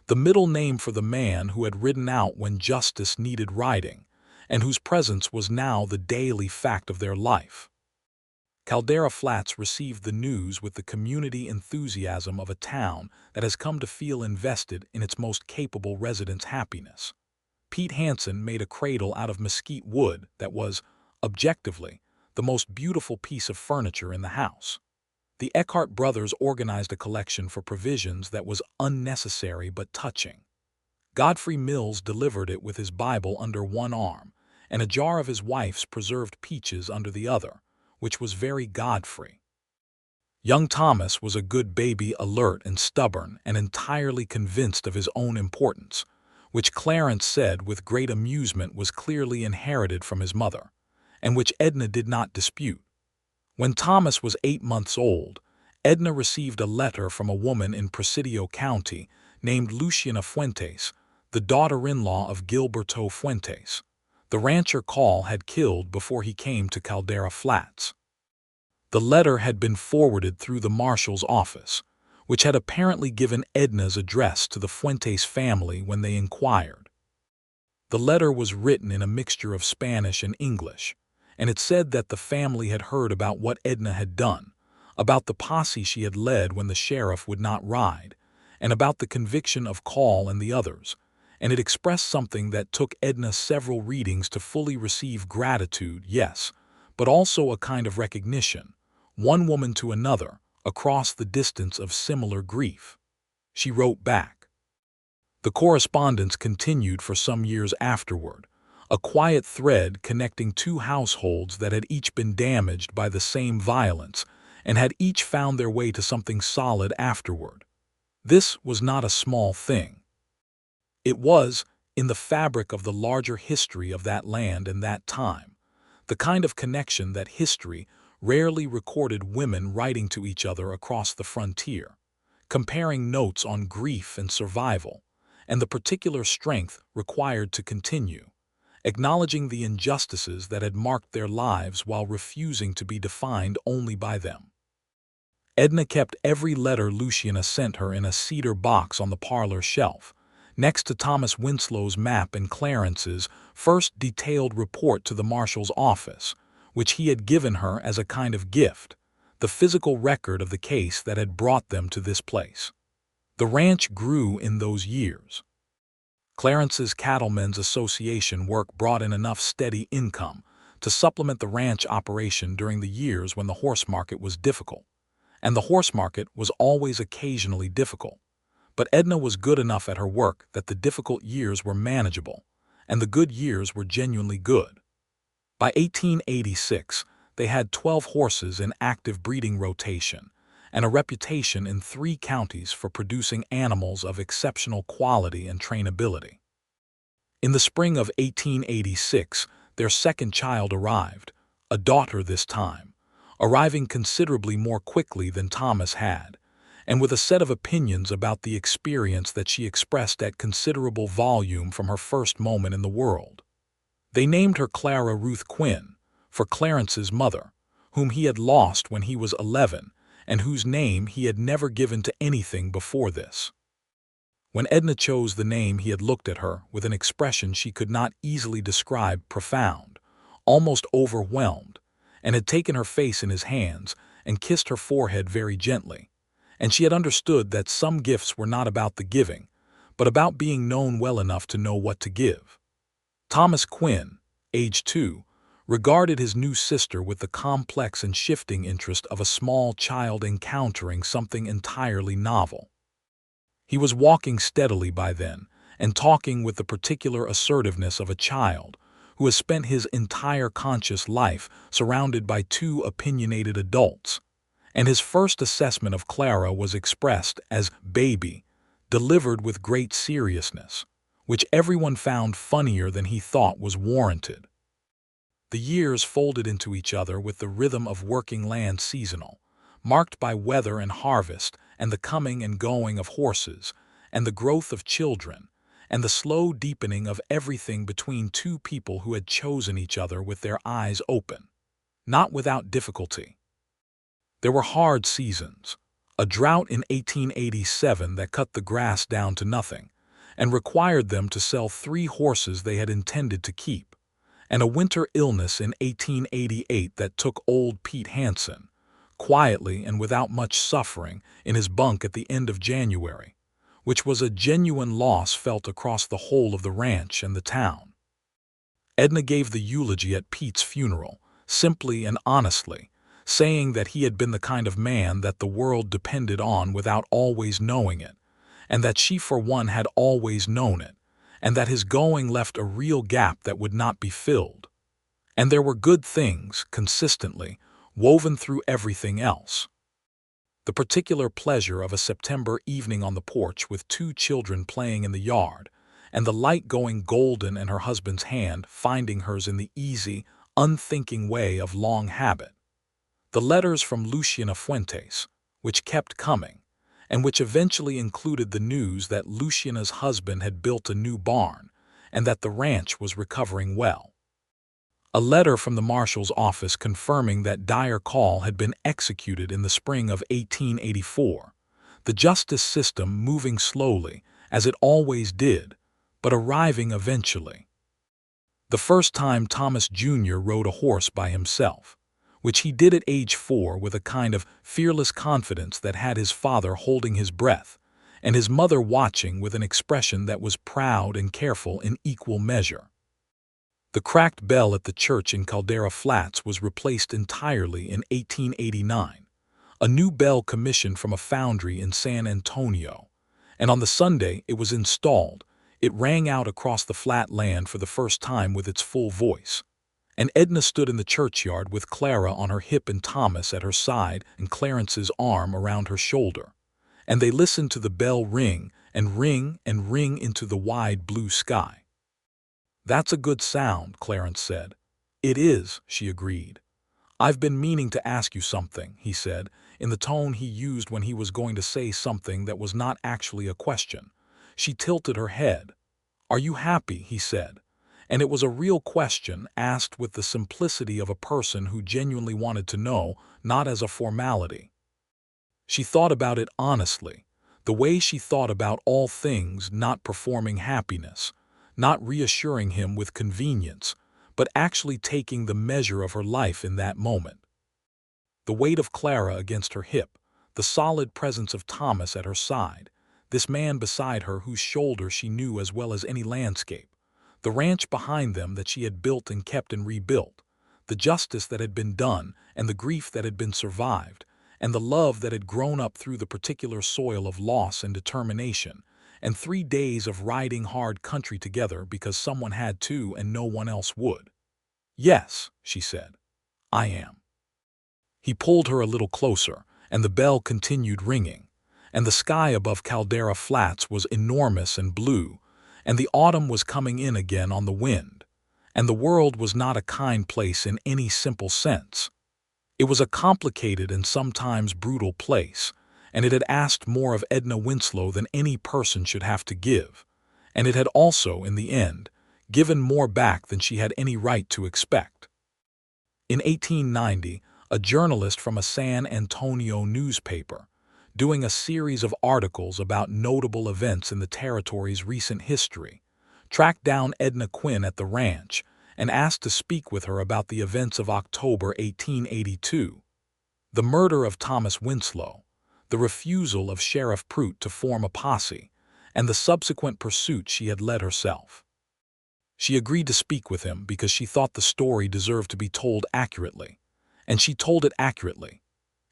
the middle name for the man who had ridden out when justice needed riding, and whose presence was now the daily fact of their life. Caldera Flats received the news with the community enthusiasm of a town that has come to feel invested in its most capable residents' happiness. Pete Hansen made a cradle out of mesquite wood that was, objectively, the most beautiful piece of furniture in the house. The Eckhart brothers organized a collection for provisions that was unnecessary but touching. Godfrey Mills delivered it with his Bible under one arm and a jar of his wife's preserved peaches under the other, which was very Godfrey. Young Thomas was a good baby, alert and stubborn and entirely convinced of his own importance, which Clarence said with great amusement was clearly inherited from his mother, and which Edna did not dispute. When Thomas was 8 months old, Edna received a letter from a woman in Presidio County named Luciana Fuentes, the daughter-in-law of Gilberto Fuentes. The rancher Call had killed before he came to Caldera Flats. The letter had been forwarded through the marshal's office, which had apparently given Edna's address to the Fuentes family when they inquired. The letter was written in a mixture of Spanish and English, and it said that the family had heard about what Edna had done, about the posse she had led when the sheriff would not ride, and about the conviction of Call and the others, and it expressed something that took Edna several readings to fully receive gratitude, yes, but also a kind of recognition, one woman to another, across the distance of similar grief. She wrote back. The correspondence continued for some years afterward, a quiet thread connecting two households that had each been damaged by the same violence and had each found their way to something solid afterward. This was not a small thing. It was, in the fabric of the larger history of that land and that time, the kind of connection that history rarely recorded women writing to each other across the frontier, comparing notes on grief and survival, and the particular strength required to continue, acknowledging the injustices that had marked their lives while refusing to be defined only by them. Edna kept every letter Luciana sent her in a cedar box on the parlor shelf, next to Thomas Winslow's map and Clarence's first detailed report to the marshal's office, which he had given her as a kind of gift, the physical record of the case that had brought them to this place. The ranch grew in those years. Clarence's Cattlemen's Association work brought in enough steady income to supplement the ranch operation during the years when the horse market was difficult, and the horse market was always occasionally difficult. But Edna was good enough at her work that the difficult years were manageable, and the good years were genuinely good. By 1886, they had 12 horses in active breeding rotation, and a reputation in 3 counties for producing animals of exceptional quality and trainability. In the spring of 1886, their second child arrived, a daughter this time, arriving considerably more quickly than Thomas had, and with a set of opinions about the experience that she expressed at considerable volume from her first moment in the world. They named her Clara Ruth Quinn, for Clarence's mother, whom he had lost when he was 11, and whose name he had never given to anything before this. When Edna chose the name, he had looked at her with an expression she could not easily describe, profound, almost overwhelmed, and had taken her face in his hands and kissed her forehead very gently, and she had understood that some gifts were not about the giving, but about being known well enough to know what to give. Thomas Quinn, age 2, regarded his new sister with the complex and shifting interest of a small child encountering something entirely novel. He was walking steadily by then, and talking with the particular assertiveness of a child who has spent his entire conscious life surrounded by 2 opinionated adults, and his first assessment of Clara was expressed as "baby," delivered with great seriousness, which everyone found funnier than he thought was warranted. The years folded into each other with the rhythm of working land seasonal, marked by weather and harvest, and the coming and going of horses, and the growth of children, and the slow deepening of everything between 2 people who had chosen each other with their eyes open, not without difficulty. There were hard seasons, a drought in 1887 that cut the grass down to nothing, and required them to sell 3 horses they had intended to keep, and a winter illness in 1888 that took old Pete Hansen, quietly and without much suffering, in his bunk at the end of January, which was a genuine loss felt across the whole of the ranch and the town. Edna gave the eulogy at Pete's funeral, simply and honestly, saying that he had been the kind of man that the world depended on without always knowing it, and that she for one had always known it, and that his going left a real gap that would not be filled. And there were good things, consistently, woven through everything else. The particular pleasure of a September evening on the porch with 2 children playing in the yard, and the light going golden and her husband's hand finding hers in the easy, unthinking way of long habit. The letters from Luciana Fuentes, which kept coming, and which eventually included the news that Luciana's husband had built a new barn, and that the ranch was recovering well. A letter from the marshal's office confirming that Dyer Call had been executed in the spring of 1884, the justice system moving slowly, as it always did, but arriving eventually. The first time Thomas Jr. rode a horse by himself, which he did at age 4 with a kind of fearless confidence that had his father holding his breath, and his mother watching with an expression that was proud and careful in equal measure. The cracked bell at the church in Caldera Flats was replaced entirely in 1889, a new bell commissioned from a foundry in San Antonio, and on the Sunday it was installed, it rang out across the flat land for the first time with its full voice, and Edna stood in the churchyard with Clara on her hip and Thomas at her side and Clarence's arm around her shoulder, and they listened to the bell ring and ring and ring into the wide blue sky. "That's a good sound," Clarence said. "It is," she agreed. "I've been meaning to ask you something," he said, in the tone he used when he was going to say something that was not actually a question. She tilted her head. "Are you happy?" he said, and it was a real question asked with the simplicity of a person who genuinely wanted to know, not as a formality. She thought about it honestly, the way she thought about all things, not performing happiness, not reassuring him with convenience, but actually taking the measure of her life in that moment. The weight of Clara against her hip, the solid presence of Thomas at her side, this man beside her whose shoulder she knew as well as any landscape, the ranch behind them that she had built and kept and rebuilt, the justice that had been done and the grief that had been survived, and the love that had grown up through the particular soil of loss and determination, and 3 days of riding hard country together because someone had to and no one else would. "Yes," she said, "I am." He pulled her a little closer, and the bell continued ringing, and the sky above Caldera Flats was enormous and blue, and the autumn was coming in again on the wind, and the world was not a kind place in any simple sense. It was a complicated and sometimes brutal place, and it had asked more of Edna Winslow than any person should have to give, and it had also, in the end, given more back than she had any right to expect. In 1890, a journalist from a San Antonio newspaper, doing a series of articles about notable events in the territory's recent history, tracked down Edna Quinn at the ranch and asked to speak with her about the events of October 1882, the murder of Thomas Winslow, the refusal of Sheriff Prout to form a posse, and the subsequent pursuit she had led herself. She agreed to speak with him because she thought the story deserved to be told accurately, and she told it accurately,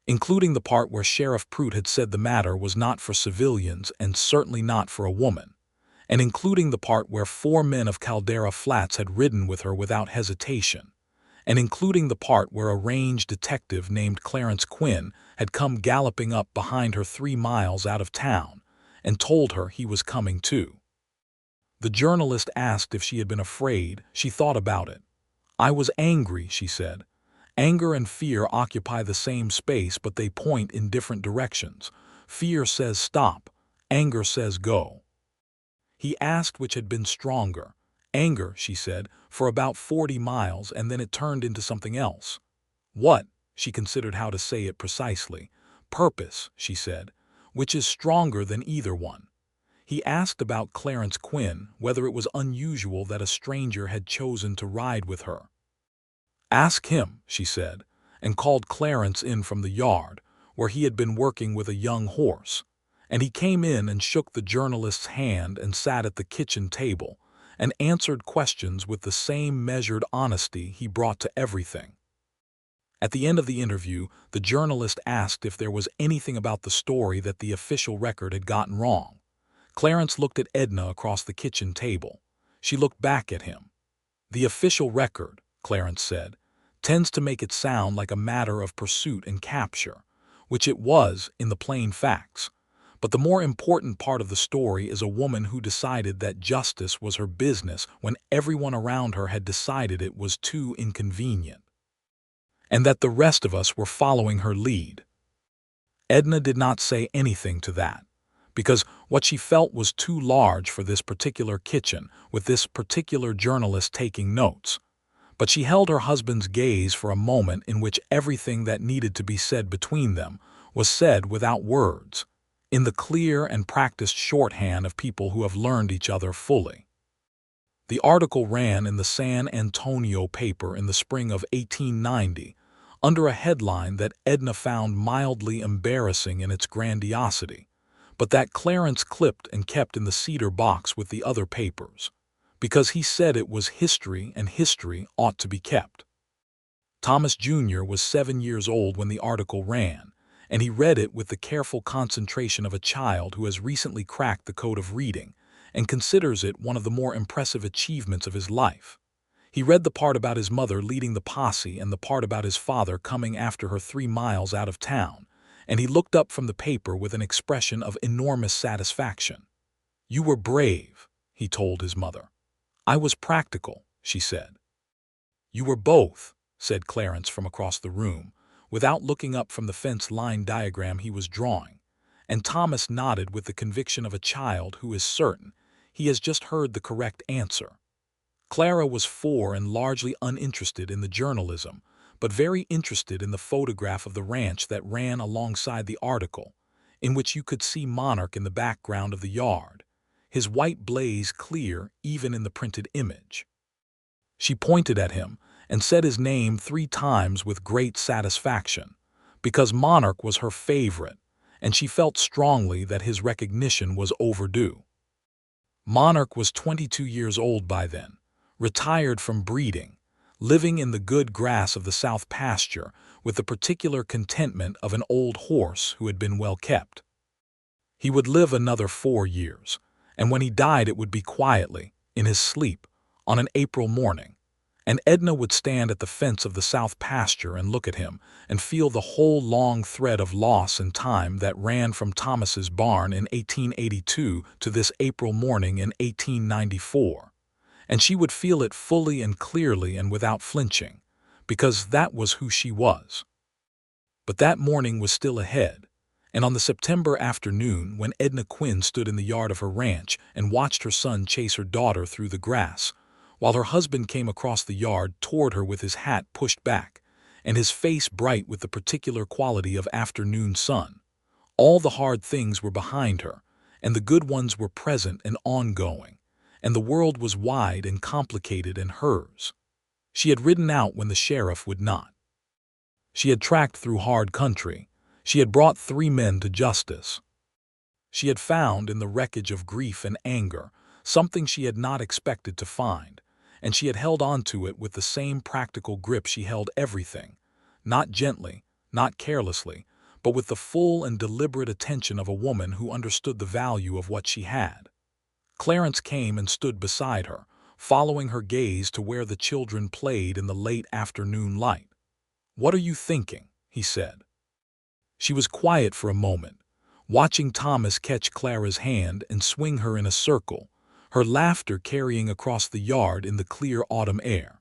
including the part where Sheriff Prout had said the matter was not for civilians and certainly not for a woman, and including the part where 4 men of Caldera Flats had ridden with her without hesitation, and including the part where a range detective named Clarence Quinn had come galloping up behind her 3 miles out of town and told her he was coming too. The journalist asked if she had been afraid. She thought about it. "I was angry," she said. "Anger and fear occupy the same space, but they point in different directions. Fear says stop, anger says go." He asked which had been stronger. "Anger," she said, "for about 40 miles, and then it turned into something else." "What?" She considered how to say it precisely. "Purpose," she said, "which is stronger than either one." He asked about Clarence Quinn, whether it was unusual that a stranger had chosen to ride with her. "Ask him," she said, and called Clarence in from the yard, where he had been working with a young horse, and he came in and shook the journalist's hand and sat at the kitchen table and answered questions with the same measured honesty he brought to everything. At the end of the interview, the journalist asked if there was anything about the story that the official record had gotten wrong. Clarence looked at Edna across the kitchen table. She looked back at him. "The official record," Clarence said, "tends to make it sound like a matter of pursuit and capture, which it was in the plain facts. But the more important part of the story is a woman who decided that justice was her business when everyone around her had decided it was too inconvenient, and that the rest of us were following her lead." Edna did not say anything to that, because what she felt was too large for this particular kitchen with this particular journalist taking notes. But she held her husband's gaze for a moment in which everything that needed to be said between them was said without words, in the clear and practiced shorthand of people who have learned each other fully. The article ran in the San Antonio paper in the spring of 1890 under a headline that Edna found mildly embarrassing in its grandiosity, but that Clarence clipped and kept in the cedar box with the other papers, because he said it was history and history ought to be kept. Thomas Jr. was 7 years old when the article ran, and he read it with the careful concentration of a child who has recently cracked the code of reading and considers it one of the more impressive achievements of his life. He read the part about his mother leading the posse and the part about his father coming after her 3 miles out of town, and he looked up from the paper with an expression of enormous satisfaction. "You were brave," he told his mother. "I was practical," she said. "You were both," said Clarence from across the room, without looking up from the fence line diagram he was drawing, and Thomas nodded with the conviction of a child who is certain he has just heard the correct answer. Clara was 4 and largely uninterested in the journalism, but very interested in the photograph of the ranch that ran alongside the article, in which you could see Monarch in the background of the yard, his white blaze clear even in the printed image. She pointed at him and said his name 3 times with great satisfaction, because Monarch was her favorite, and she felt strongly that his recognition was overdue. Monarch was 22 years old by then, retired from breeding, living in the good grass of the south pasture with the particular contentment of an old horse who had been well kept. He would live another 4 years, and when he died it would be quietly, in his sleep, on an April morning, And Edna would stand at the fence of the south pasture and look at him and feel the whole long thread of loss and time that ran from Thomas's barn in 1882 to this April morning in 1894. And she would feel it fully and clearly and without flinching, because that was who she was. But that morning was still ahead, and on the September afternoon when Edna Quinn stood in the yard of her ranch and watched her son chase her daughter through the grass, while her husband came across the yard toward her with his hat pushed back, and his face bright with the particular quality of afternoon sun, all the hard things were behind her, and the good ones were present and ongoing, and the world was wide and complicated and hers. She had ridden out when the sheriff would not. She had tracked through hard country. She had brought 3 men to justice. She had found in the wreckage of grief and anger something she had not expected to find, and she had held on to it with the same practical grip she held everything, not gently, not carelessly, but with the full and deliberate attention of a woman who understood the value of what she had. Clarence came and stood beside her, following her gaze to where the children played in the late afternoon light. "What are you thinking?" he said. She was quiet for a moment, watching Thomas catch Clara's hand and swing her in a circle, her laughter carrying across the yard in the clear autumn air.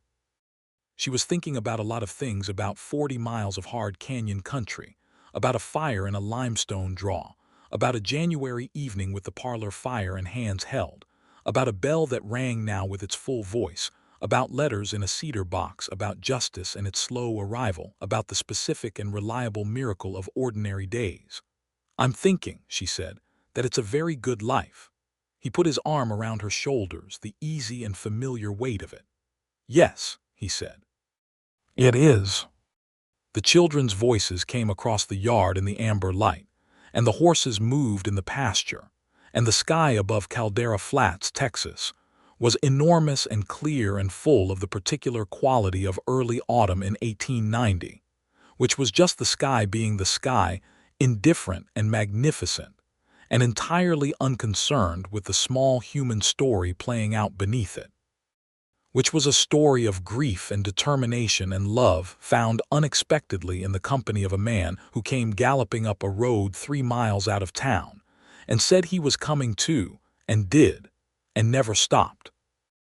She was thinking about a lot of things, about 40 miles of hard canyon country, about a fire in a limestone draw, about a January evening with the parlor fire and hands held, about a bell that rang now with its full voice, about letters in a cedar box, about justice and its slow arrival, about the specific and reliable miracle of ordinary days. "I'm thinking," she said, "that it's a very good life." He put his arm around her shoulders, the easy and familiar weight of it. "Yes," he said. "It is." The children's voices came across the yard in the amber light, and the horses moved in the pasture, and the sky above Caldera Flats, Texas, was enormous and clear and full of the particular quality of early autumn in 1890, which was just the sky being the sky, indifferent and magnificent, and entirely unconcerned with the small human story playing out beneath it, which was a story of grief and determination and love found unexpectedly in the company of a man who came galloping up a road 3 miles out of town and said he was coming too, and did, and never stopped.